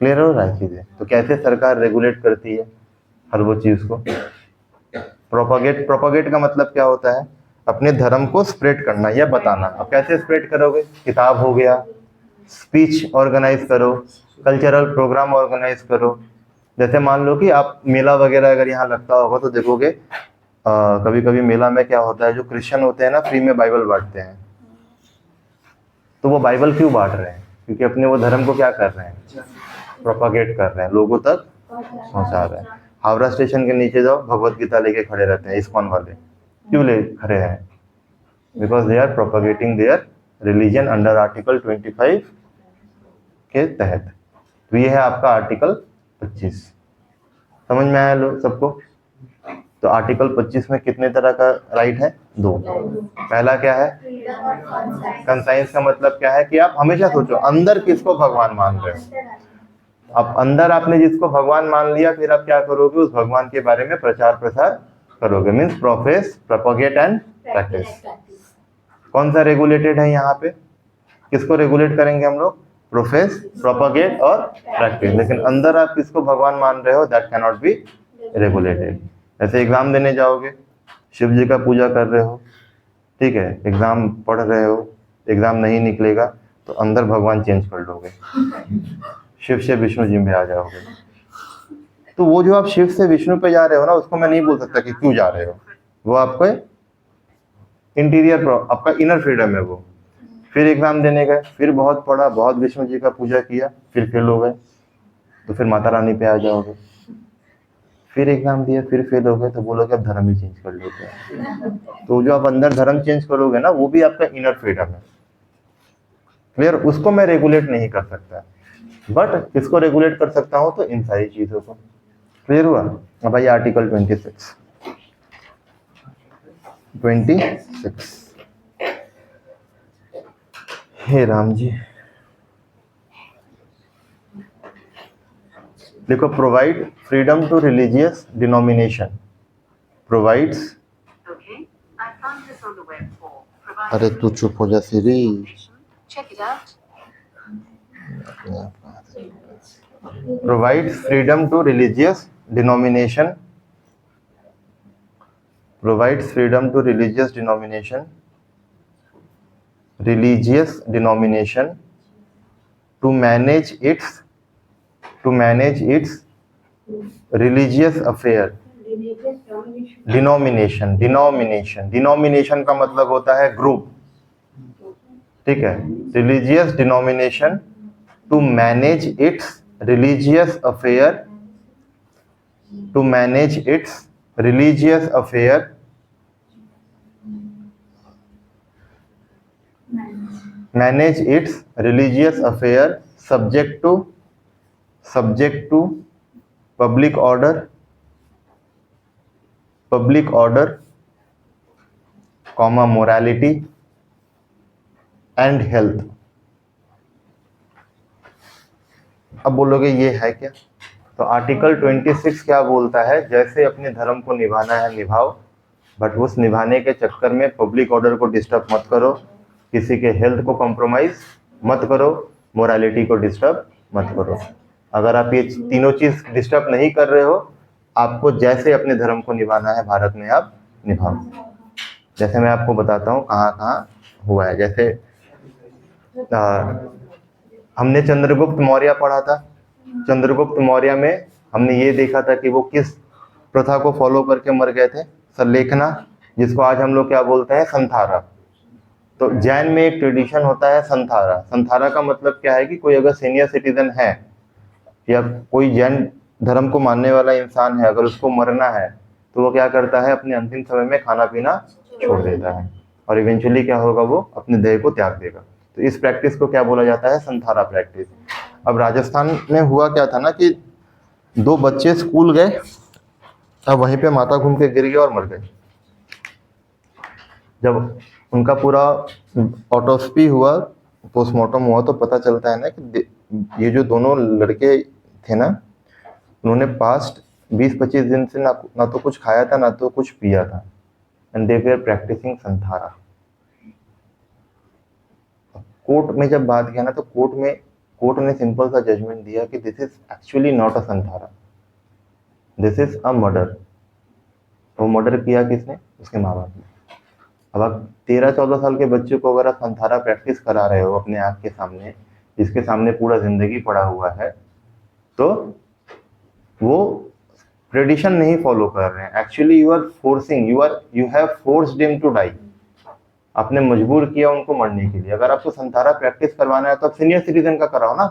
क्लियर हो रहा है चीजें? तो कैसे सरकार रेगुलेट करती है हर वो चीज को। प्रोपोगेट का मतलब क्या होता है, अपने धर्म को स्प्रेड करना या बताना। अब कैसे स्प्रेड करोगे? किताब हो गया, स्पीच ऑर्गेनाइज करो, कल्चरल प्रोग्राम ऑर्गेनाइज करो। जैसे मान लो कि आप मेला वगैरह अगर यहाँ लगता होगा तो देखोगे कभी कभी मेला में क्या होता है, जो क्रिश्चियन होते हैं ना फ्री में बाइबल बांटते हैं। तो वो बाइबल क्यों बांट रहे हैं? क्योंकि अपने वो धर्म को क्या कर रहे हैं? प्रोपागेट कर रहे हैं, लोगों तक पहुंचा रहे हैं। हावड़ा स्टेशन के नीचे जाओ, भगवत गीता लेके खड़े रहते हैं इस्कॉन वाले। क्यों ले खड़े हैं? Because they are propagating their religion under article 25 के तहत। तो ये है आपका आर्टिकल 25। समझ में आया लोग सबको? तो आर्टिकल 25 में कितने तरह का राइट है? 2। पहला क्या है? कंसाइंस का मतलब क्या है कि आप हमेशा सोचो अंदर किसको भगवान मान रहे हो। अब अंदर आपने जिसको भगवान मान लिया, फिर आप क्या करोगे? उस भगवान के बारे में प्रचार प्रसार करोगे। Means profess, propagate and practice. कौन सा रेगुलेटेड है यहाँ पे? किसको रेगुलेट करेंगे हम लोग? प्रोफेस, प्रोपोगेट और प्रैक्टिस। लेकिन अंदर आप किसको भगवान मान रहे हो, that can not be regulated. ऐसे एग्जाम देने जाओगे, शिव जी का पूजा कर रहे हो, ठीक है, एग्जाम पढ़ रहे हो, एग्जाम नहीं निकलेगा तो अंदर भगवान चेंज कर लोगे, शिव से विष्णु जी में आ जाओगे। तो वो जो आप शिव से विष्णु पे जा रहे हो ना, उसको मैं नहीं बोल सकता कि क्यों जा रहे हो। वो आपको इंटीरियर, आपका इनर फ्रीडम है वो। फिर एग्जाम देने गए, फिर बहुत पढ़ा, बहुत विष्णु जी का पूजा किया, फिर फेल हो गए तो फिर माता रानी पे आ जाओगे। फिर एग्जाम दिया, फिर फेल हो गए तो बोलोगे अब धर्म ही चेंज कर लेते हैं। तो जो आप अंदर धर्म चेंज करोगे ना, वो भी आपका इनर फ्रीडम है। क्लियर? उसको मैं रेगुलेट नहीं कर सकता, बट किसको रेगुलेट कर सकता हूं? तो इन सारी चीजों को। क्लियर हुआ? अब भाई आर्टिकल 26। हे राम जी, देखो, provide freedom to religious denomination, provides. अरे तू चुप हो जा सिरी। Provides freedom to religious denomination. Provides freedom to religious denomination. Religious denomination to manage its religious affair. Denomination का मतलब होता है ग्रुप, ठीक है। Religious denomination to manage its religious affair, to manage its religious affair, manage its religious affair subject to public order, comma morality and health। अब बोलोगे ये है क्या? तो आर्टिकल 26 क्या बोलता है? जैसे अपने धर्म को निभाना है निभाओ, बट उस निभाने के चक्कर में पब्लिक ऑर्डर को डिस्टर्ब मत करो, किसी के हेल्थ को कॉम्प्रोमाइज मत करो, मोरालिटी को डिस्टर्ब मत करो। अगर आप ये तीनों चीज डिस्टर्ब नहीं कर रहे हो, आपको जैसे अपने धर्म को निभाना है भारत में आप निभाओ। जैसे मैं आपको बताता हूँ कहाँ कहाँ हुआ है। जैसे हमने चंद्रगुप्त मौर्य पढ़ा था। चंद्रगुप्त मौर्य में हमने ये देखा था कि वो किस प्रथा को फॉलो करके मर गए थे? संलेखना, जिसको आज हम लोग क्या बोलते हैं? संथारा। तो जैन में एक ट्रेडिशन होता है संथारा। संथारा का मतलब क्या है कि कोई अगर सीनियर सिटीजन है या कोई जैन धर्म को मानने वाला इंसान है, अगर उसको मरना है तो वो क्या करता है? अपने अंतिम समय में खाना पीना छोड़ देता है और इवेंचुअली क्या होगा? वो अपने देह को त्याग देगा। तो इस प्रैक्टिस को क्या बोला जाता है? संथारा प्रैक्टिस। अब राजस्थान में हुआ क्या था ना कि 2 बच्चे स्कूल गए, अब वहीं पे माता घूम के गिर गए और मर गए। जब उनका पूरा ऑटोप्सी हुआ, पोस्टमार्टम हुआ, तो पता चलता है ना कि ये जो दोनों लड़के थे ना, उन्होंने पास्ट 20-25 दिन से ना तो कुछ खाया था ना तो कुछ पिया था, and they were practising Santhara. Court में जब बात किया ना, तो कोर्ट ने सिंपल सा जजमेंट दिया कि this is actually not a संथारा, this is a murder. वो मर्डर किया किसने? उसके माँ बाप ने। अब आप 13-14 साल के बच्चे को अगर आप संथारा प्रैक्टिस करा रहे हो अपने आँख के सामने, जिसके सामने पूरा जिंदगी पड़ा हुआ है, तो वो ट्रेडिशन नहीं फॉलो कर रहे हैं। Actually you have forced him to die. आपने मजबूर किया उनको मरने के लिए। अगर आपको संथारा प्रैक्टिस करवाना है तो आप सीनियर सिटीजन का कराओ ना,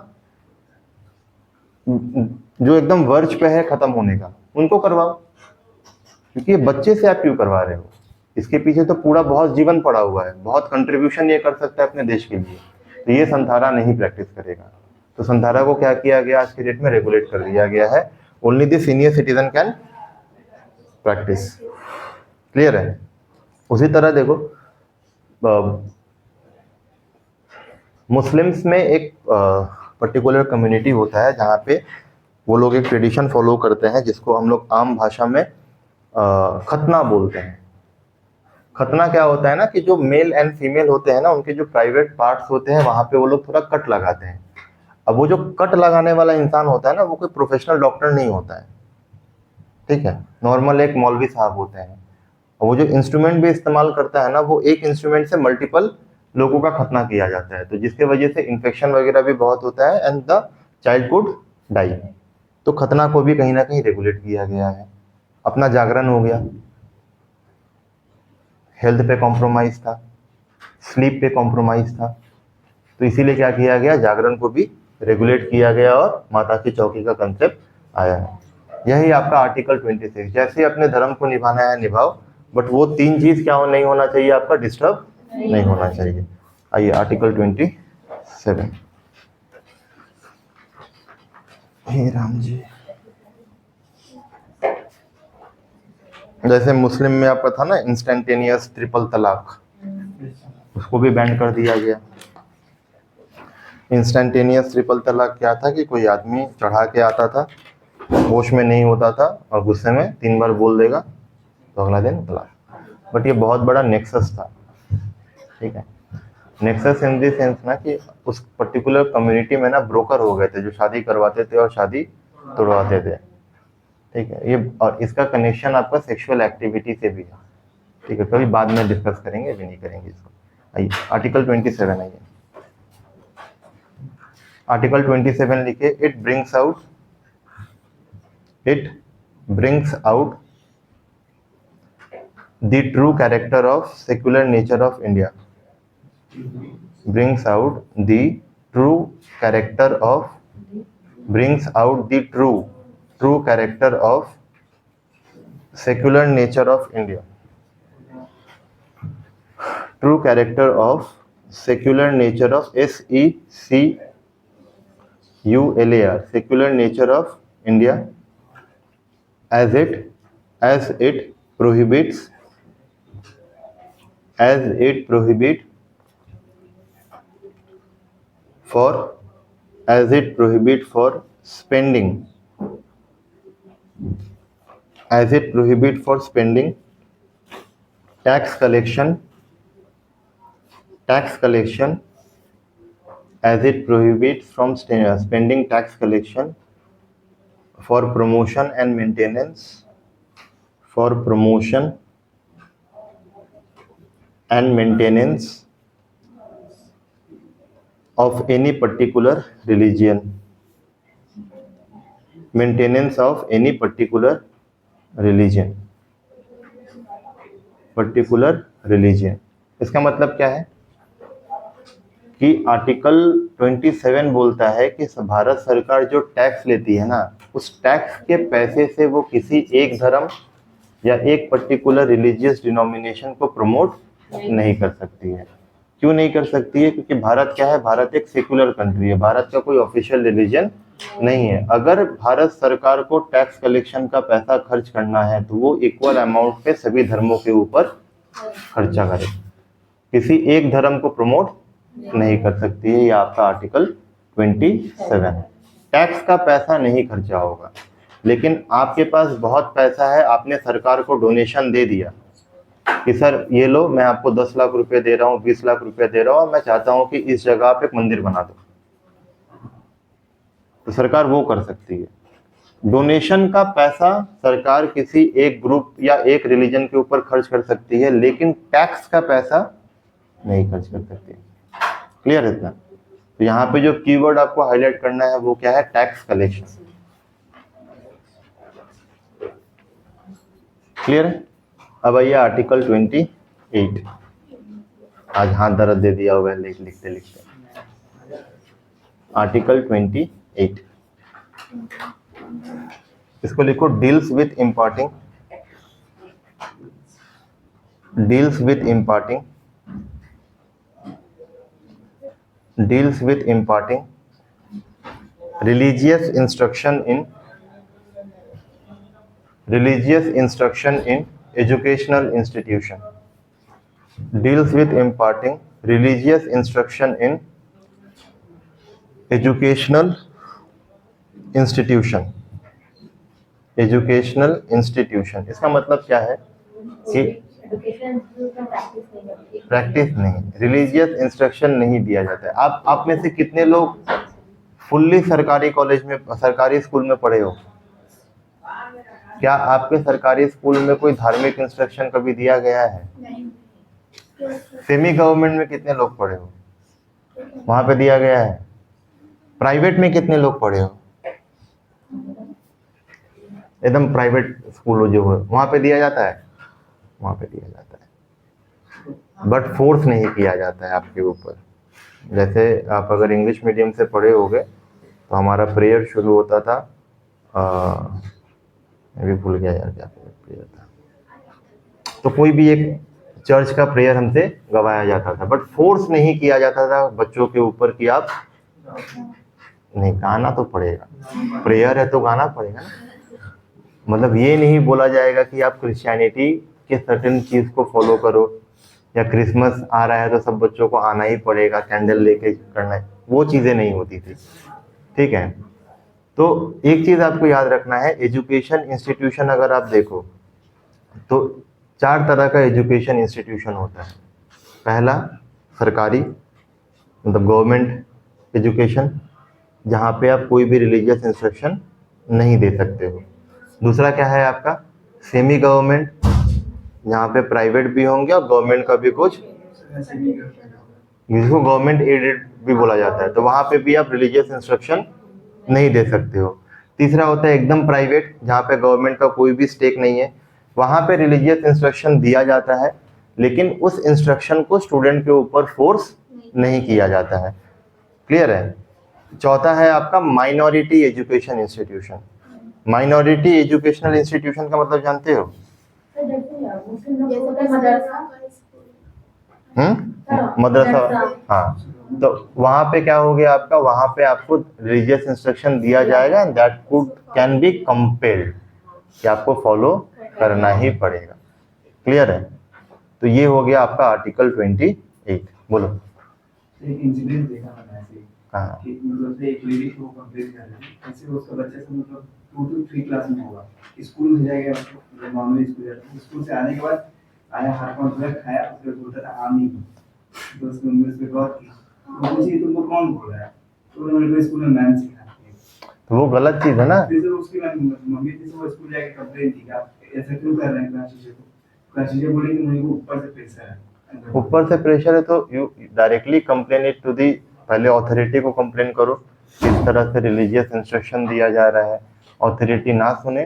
जो एकदम वर्ज पे है खत्म होने का, उनको करवाओ। क्योंकि ये बच्चे से आप क्यों करवा रहे हो? इसके पीछे तो पूरा बहुत जीवन पड़ा हुआ है, बहुत कंट्रीब्यूशन ये कर सकता है अपने देश के लिए। तो ये संथारा नहीं प्रैक्टिस करेगा। तो संथारा को क्या किया गया, आज के डेट में रेगुलेट कर दिया गया है। Only the senior citizen can practice. Clear है? उसी तरह देखो, मुस्लिम्स में एक पर्टिकुलर कम्युनिटी होता है जहाँ पे वो लोग एक ट्रेडिशन फॉलो करते हैं जिसको हम लोग आम भाषा में खतना बोलते हैं। खतना क्या होता है ना, कि जो मेल एंड फीमेल होते हैं ना, उनके जो प्राइवेट पार्ट्स होते हैं वहाँ पे वो लोग थोड़ा कट लगाते हैं। अब वो जो कट लगाने वाला इंसान होता है ना, वो कोई प्रोफेशनल डॉक्टर नहीं होता है, ठीक है, नॉर्मल एक मौलवी साहब होते हैं। और वो जो इंस्ट्रूमेंट भी इस्तेमाल करता है ना, वो एक इंस्ट्रूमेंट से मल्टीपल लोगों का खतना किया जाता है, तो जिसके वजह से इन्फेक्शन वगैरह भी बहुत होता है and the child could die. तो खतना को भी कहीं ना कहीं रेगुलेट किया गया है। अपना जागरण हो गया, हेल्थ पे कॉम्प्रोमाइज था, स्लीप पे कॉम्प्रोमाइज था, तो इसीलिए क्या किया गया, जागरण को भी रेगुलेट किया गया और माता की चौकी का कंसेप्ट आया है। यही आपका आर्टिकल 26। जैसे अपने धर्म को निभाना है निभाओ, बट वो 3 चीज क्या नहीं होना चाहिए, आपका डिस्टर्ब नहीं होना चाहिए। आइए आर्टिकल 27। हे राम जी, जैसे मुस्लिम में आपका था ना इंस्टेंटेनियस ट्रिपल तलाक, उसको भी बैन कर दिया गया। इंस्टेंटेनियस ट्रिपल तलाक क्या था कि कोई आदमी चढ़ा के आता था, होश में नहीं होता था और गुस्से में 3 बार बोल देगा तो अगला दिन तलाक। बट ये बहुत बड़ा नेक्सस था, ठीक है। नेक्सस इन दी सेंस ना कि उस पर्टिकुलर कम्युनिटी में ना ब्रोकर हो गए थे जो शादी करवाते थे और शादी तोड़वाते थे, ठीक है। ये और इसका कनेक्शन आपका सेक्सुअल एक्टिविटी से भी है, ठीक है, कभी बाद में डिस्कस करेंगे, अभी नहीं करेंगे इसको। आइए आर्टिकल 27 आइए। आर्टिकल 27 लिखे, it brings out the true character of secular nature of India. Brings out the true character of secular nature of India. True character of secular nature of SECULAR, secular nature of India, as it prohibits for spending tax collection as it prohibits from spending tax collection for promotion and maintenance of any particular religion. इसका मतलब क्या है कि article 27 बोलता है कि भारत सरकार जो टैक्स लेती है ना, उस टैक्स के पैसे से वो किसी एक धर्म या एक पर्टिकुलर रिलीजियस डिनोमिनेशन को प्रमोट नहीं कर सकती है। क्यों नहीं कर सकती है? क्योंकि भारत क्या है, भारत एक सेकुलर कंट्री है, भारत का कोई ऑफिशियल रिलीजन नहीं है। अगर भारत सरकार को टैक्स कलेक्शन का पैसा खर्च करना है तो वो इक्वल अमाउंट पे सभी धर्मों के ऊपर खर्चा करे, किसी एक धर्म को प्रमोट नहीं कर सकती है। ये आपका आर्टिकल 27। टैक्स का पैसा नहीं खर्चा होगा, लेकिन आपके पास बहुत पैसा है, आपने सरकार को डोनेशन दे दिया कि सर ये लो, मैं आपको 10 लाख रुपए दे रहा हूँ, 20 लाख रुपए दे रहा हूँ, मैं चाहता हूँ कि इस जगह पे एक मंदिर बना दो, तो सरकार वो कर सकती है। डोनेशन का पैसा सरकार किसी एक ग्रुप या एक रिलीजन के ऊपर खर्च कर सकती है, लेकिन टैक्स का पैसा नहीं खर्च कर सकती। क्लियर है इतना? तो यहाँ पे जो कीवर्ड आपको हाईलाइट करना है वो क्या है? Tax collection. क्लियर है? अब आइए आर्टिकल 28। आज हाथ दर्द दे दिया होगा लिखते लिखते। आर्टिकल 28, इसको लिखो deals with imparting, deals with imparting religious instruction in educational institution, deals with imparting religious instruction in educational institution। इसका मतलब क्या है कि एजुकेशन प्रैक्टिस नहीं करती। प्रैक्टिस नहीं, रिलीजियस इंस्ट्रक्शन नहीं दिया जाता है। आप में से कितने लोग फुल्ली सरकारी कॉलेज में, सरकारी स्कूल में पढ़े हो? क्या आपके सरकारी स्कूल में कोई धार्मिक इंस्ट्रक्शन कभी दिया गया है? नहीं। सेमी गवर्नमेंट में कितने लोग पढ़े हो? वहां पे दिया गया है। प्राइवेट में कितने लोग पढ़े हो? एकदम प्राइवेट स्कूल जो हो वहां पे दिया जाता है, वहां पे दिया जाता है, बट फोर्स नहीं किया जाता है आपके ऊपर। जैसे आप अगर इंग्लिश मीडियम से पढ़े होगे तो हमारा प्रेयर शुरू होता था, मैं भी भूल गया यार क्या प्रेयर था, तो कोई भी एक चर्च का प्रेयर हमसे गवाया जाता था, बट फोर्स नहीं किया जाता था बच्चों के ऊपर कि आप नहीं, गाना तो पड़ेगा, प्रेयर है तो गाना पड़ेगा ना। मतलब ये नहीं बोला जाएगा कि आप क्रिश्चियनिटी के सर्टेन चीज को फॉलो करो, या क्रिसमस आ रहा है तो सब बच्चों को आना ही पड़ेगा, कैंडल लेके करना है, वो चीजें नहीं होती थी। ठीक है, तो एक चीज आपको याद रखना है, एजुकेशन इंस्टीट्यूशन अगर आप देखो तो 4 तरह का एजुकेशन इंस्टीट्यूशन होता है। पहला सरकारी, मतलब गवर्नमेंट एजुकेशन, जहाँ पे आप कोई भी रिलीजियस इंस्ट्रक्शन नहीं दे सकते हो। दूसरा क्या है आपका? सेमी गवर्नमेंट, जहाँ पे प्राइवेट भी होंगे और गवर्नमेंट का भी कुछ, जिसको गवर्नमेंट एडेड भी बोला जाता है, तो वहाँ पे भी आप रिलीजियस इंस्ट्रक्शन नहीं दे सकते हो। तीसरा होता है एकदम प्राइवेट, जहाँ पे गवर्नमेंट का कोई भी स्टेक नहीं है, वहाँ पे रिलीजियस इंस्ट्रक्शन दिया जाता है, लेकिन उस इंस्ट्रक्शन को स्टूडेंट के ऊपर फोर्स नहीं किया जाता है। क्लियर है? चौथा है आपका minority education institution. Minority educational institution का मतलब जानते हो? मदरसा। हाँ, तो वहाँ पे क्या हो गया आपका, वहाँ पे आपको रिलीजियस इंस्ट्रक्शन दिया जाएगा, that could can be compelled, कि आपको फॉलो करना ही पड़ेगा। क्लियर है? तो ये हो गया आपका आर्टिकल 28। बोलो। एक इंसिडेंट देखा मैंने ऐसे हाँ, कि मतलब एक लेडी को कंप्लीट कर रही है, ऐसे उसका बच्चा से मतलब 2 to 3 क्लास में होगा, स्कूल में जाएगा, मतलब नॉर्मली स्कूल जाता है, स्कूल से आने के बाद आया, हाथ पांव धोया, खाया, उसके बाद बोलता था आमीन, तो उसने उस पे गौर की, तो पूछी तुमको कौन बोल रहा है, तो उन्होंने मेरे स्कूल में मैम सिखाती है। तो वो गलत चीज है ना। फिर जब उसकी मम्मी थी तो वो स्कूल जाके कंप्लेन की कि आप ऐसा क्यों कर रहे हैं क्लास टीचर को, क्लास टीचर बोले कि मुझे ऊपर से प्रेशर है, ऊपर से प्रेशर है, तो you directly complain it to the, पहले अथॉरिटी को कंप्लेन करो, किस तरह से रिलीजियस इंस्ट्रक्शन दिया जा रहा है। अथॉरिटी ना सुने,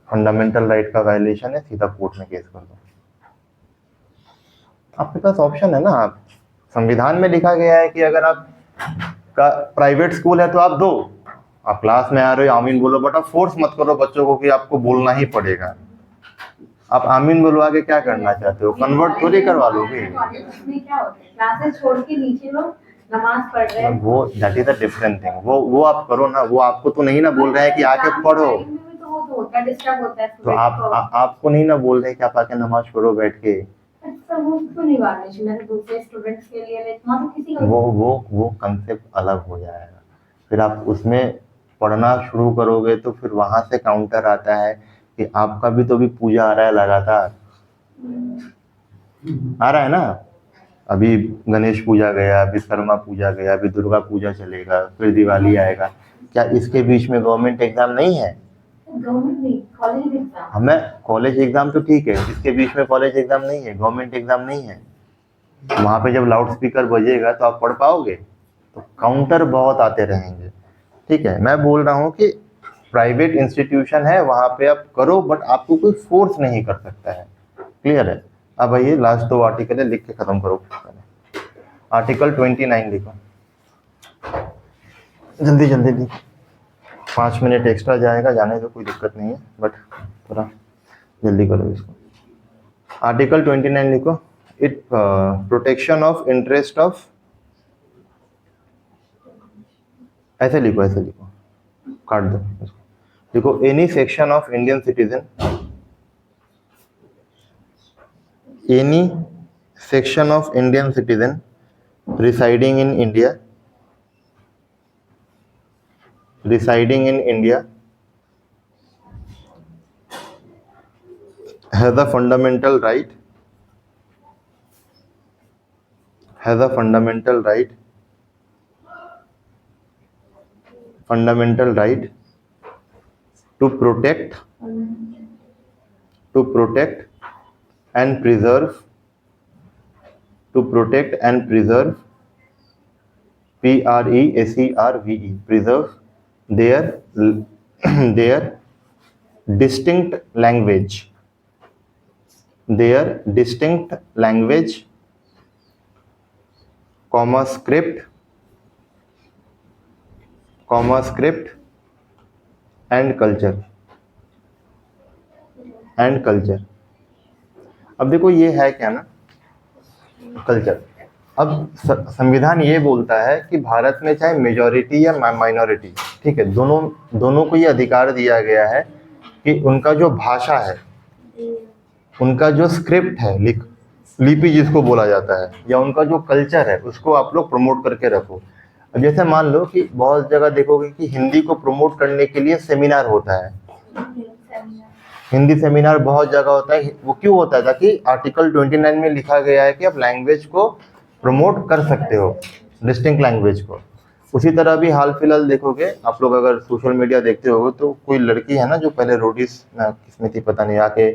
फंडामेंटल राइट का वायलेशन है, सीधा कोर्ट में केस कर दो। आपके पास ऑप्शन है ना, आप संविधान में लिखा गया है कि अगर आप का प्राइवेट स्कूल है तो आप दो, आप क्लास में आ रहे हो आमीन बोलो, बट आप फोर्स मत करो बच्चों को कि आपको बोलना ही पड़ेगा। आप आमीन बोलवा के क्या करना चाहते हो? कन्वर्ट थोड़ी करवा लोगे। क्या होता है, क्लासेस छोड़ के नीचे लोग नमाज पढ़ रहे हैं, वो that is a different thing, वो आप करो ना, वो आपको तो नहीं ना बोल रहे हैं कि आके पढ़ो, तो वो तो होता है, डिस्टर्ब होता है तो आपको नहीं ना बोल रहे कि आप आके नमाज पढ़ो बैठ के। अच्छा, वो क्यों नहीं वायलेशन है दूसरे स्टूडेंट्स के लिए, लाइक वहाँ तो किसी का वो कंसेप्ट अलग हो जाएगा। फिर आप उसमें पढ़ना शुरू करोगे तो फिर वहां से काउंटर आता है कि आपका भी तो भी पूजा आ रहा है लगातार, आ रहा है ना। अभी गणेश पूजा गया, अभी विश्वकर्मा पूजा गया, अभी दुर्गा पूजा चलेगा, फिर दिवाली आएगा। क्या इसके बीच में गवर्नमेंट एग्जाम नहीं है? गवर्नमेंट नहीं, कॉलेज एग्जाम। हमें कॉलेज एग्जाम तो ठीक है, इसके बीच में कॉलेज एग्जाम नहीं है, गवर्नमेंट एग्जाम नहीं है। वहाँ पे जब लाउड स्पीकर बजेगा तो आप पढ़ पाओगे? तो काउंटर बहुत आते रहेंगे। ठीक है, मैं बोल रहा हूँ कि प्राइवेट इंस्टीट्यूशन है, वहाँ पे आप करो, बट आपको कोई फोर्स नहीं कर सकता है। क्लियर है? अब आइए लास्ट 2 आर्टिकल है, लिख के खत्म करो। आर्टिकल 29 लिखो, जल्दी जल्दी लिखो, 5 मिनट एक्स्ट्रा जाएगा, जाने तो कोई दिक्कत नहीं है, बट थोड़ा जल्दी करो इसको। आर्टिकल 29 लिखो। It protection of interest of, ऐसे लिखो, ऐसे लिखो, काट दो इसको। देखो, any section of Indian citizen, any section of Indian citizen residing in India has a fundamental right to protect and preserve preserve their distinct language, script and culture। अब देखो ये है क्या ना, कल्चर। अब संविधान ये बोलता है कि भारत में चाहे मेजॉरिटी या माइनॉरिटी, ठीक है, दोनों को ये अधिकार दिया गया है कि उनका जो भाषा है, उनका जो स्क्रिप्ट है, लिपि जिसको बोला जाता है, या उनका जो कल्चर है, उसको आप लोग प्रमोट करके रखो। अब जैसे मान लो कि बहुत जगह देखोगे कि हिंदी को प्रमोट करने के लिए सेमिनार होता है, हिंदी सेमिनार बहुत जगह होता है। वो क्यों होता है? ताकि आर्टिकल 29 में लिखा गया है कि आप लैंग्वेज को प्रमोट कर सकते हो, डिस्टिंक्ट लैंग्वेज को। उसी तरह भी हाल फिलहाल देखोगे आप लोग, अगर सोशल मीडिया देखते होगे, तो कोई लड़की है ना जो पहले रोडिस किसमें थी पता नहीं, आके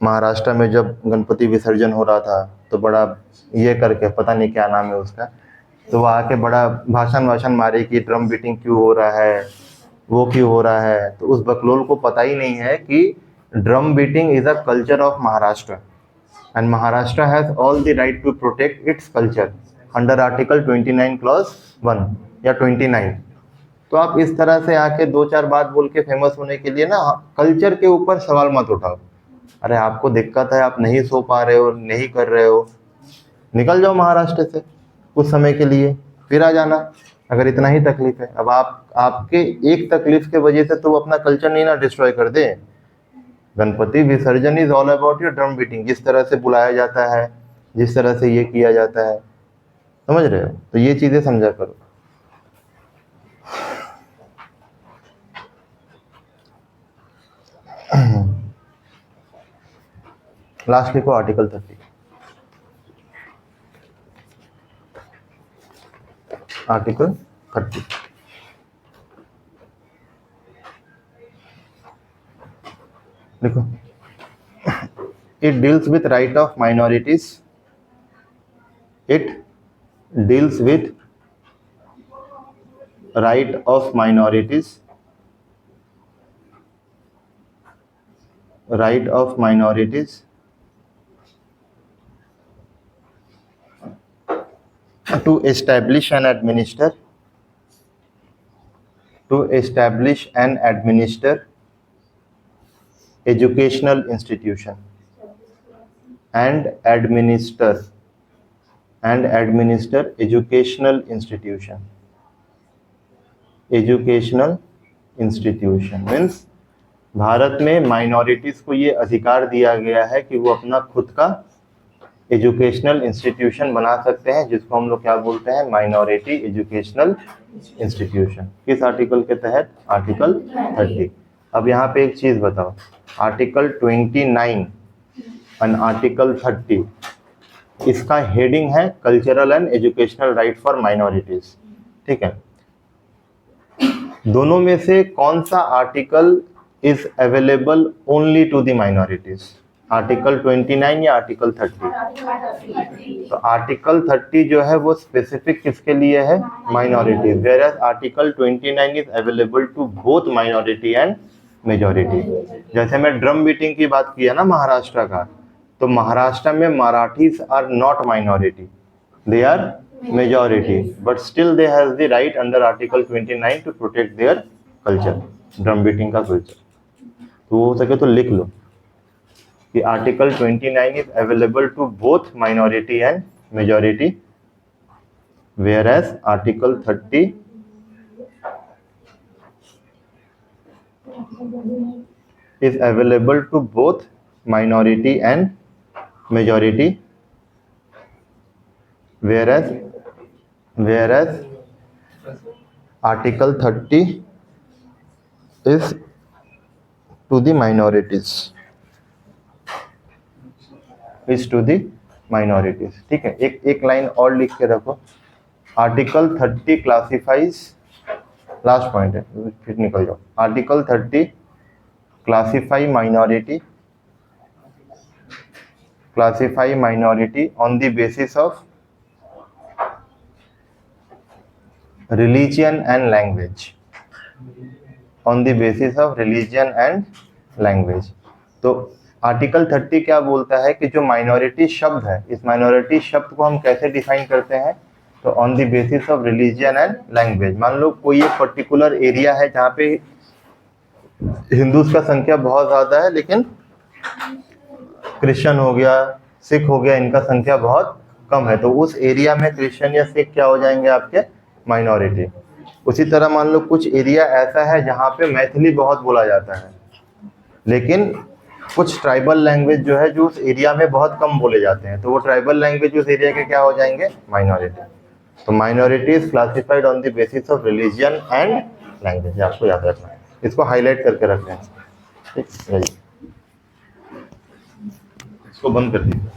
महाराष्ट्र में जब गणपति विसर्जन हो रहा था तो बड़ा ये करके, पता नहीं क्या नाम है उसका, तो वो आके बड़ा भाषण मारे कि ड्रम बीटिंग क्यों हो रहा है, वो क्यों हो रहा है। तो उस बकलोल को पता ही नहीं है कि drum beating is a culture of Maharashtra and Maharashtra has all the right to protect its culture under article 29 clause 1 या 29। तो आप इस तरह से आके 2-4 बात बोल के फेमस होने के लिए ना, कल्चर के ऊपर सवाल मत उठाओ। अरे आपको दिक्कत है, आप नहीं सो पा रहे हो, नहीं कर रहे हो, निकल जाओ महाराष्ट्र से कुछ समय के लिए, फिर आ जाना, अगर इतना ही तकलीफ है। अब आपके एक तकलीफ के वजह से तो वो अपना कल्चर नहीं ना डिस्ट्रॉय कर दे। गणपति विसर्जन is all about your drum beating, जिस तरह से बुलाया जाता है, जिस तरह से ये किया जाता है, समझ रहे हो? तो ये चीजें समझा करो। लास्ट लिखो आर्टिकल 30। आर्टिकल 30 देखो, it deals with right of minorities, it deals with right of minorities, to establish and administer educational institution and administer educational institution means Bharat में माइनॉरिटीज को ये अधिकार दिया गया है कि वो अपना खुद का एजुकेशनल इंस्टीट्यूशन बना सकते हैं, जिसको हम लोग क्या बोलते हैं, माइनॉरिटी एजुकेशनल इंस्टीट्यूशन। किस आर्टिकल के तहत? आर्टिकल 30। अब यहाँ पे एक चीज बताओ, आर्टिकल 29 और आर्टिकल 30, इसका हेडिंग है cultural and educational right for minorities. ठीक है, दोनों में से कौन सा article is available only to the minorities. Article 29 या आर्टिकल 30? तो आर्टिकल 30 जो है वो स्पेसिफिक किसके लिए है? Minority. Where as article 29 is available to both minority and majority. जैसे मैं ड्रम बीटिंग की बात किया ना महाराष्ट्र का, तो महाराष्ट्र में Marathis are not minority, they are majority, but still they have the right under article 29 to protect their culture, drum beating का कल्चर। तो हो सके तो लिख लो कि article 29 is available to both minority and majority, where as article 30 is available to both minority and majority, whereas article 30 is to the minorities, ठीक है। एक लाइन और लिख के रखो, आर्टिकल 30 क्लासिफाइज, लास्ट पॉइंट है फिर निकल जाओ। Article 30 classify minority on the basis of religion and language, on the basis of religion and language। तो आर्टिकल 30 क्या बोलता है कि जो माइनॉरिटी शब्द है, इस माइनॉरिटी शब्द को हम कैसे डिफाइन करते हैं? तो on the basis of religion and language. मान लो कोई एक पर्टिकुलर एरिया है जहाँ पे हिंदूज का संख्या बहुत ज़्यादा है, लेकिन क्रिश्चियन हो गया, सिख हो गया, इनका संख्या बहुत कम है, तो उस एरिया में क्रिश्चियन या सिख क्या हो जाएंगे? आपके माइनॉरिटी। उसी तरह मान लो कुछ एरिया ऐसा है जहाँ पे मैथिली बहुत बोला जाता है, लेकिन कुछ ट्राइबल लैंग्वेज जो है जो उस एरिया में बहुत कम बोले जाते हैं, तो वो ट्राइबल लैंग्वेज उस एरिया के क्या हो जाएंगे? माइनॉरिटी। तो minority is classified on the basis of religion and language, आपको याद रखना है, इसको हाईलाइट करके रखना है। ठीक है, इसको बंद कर दीजिए।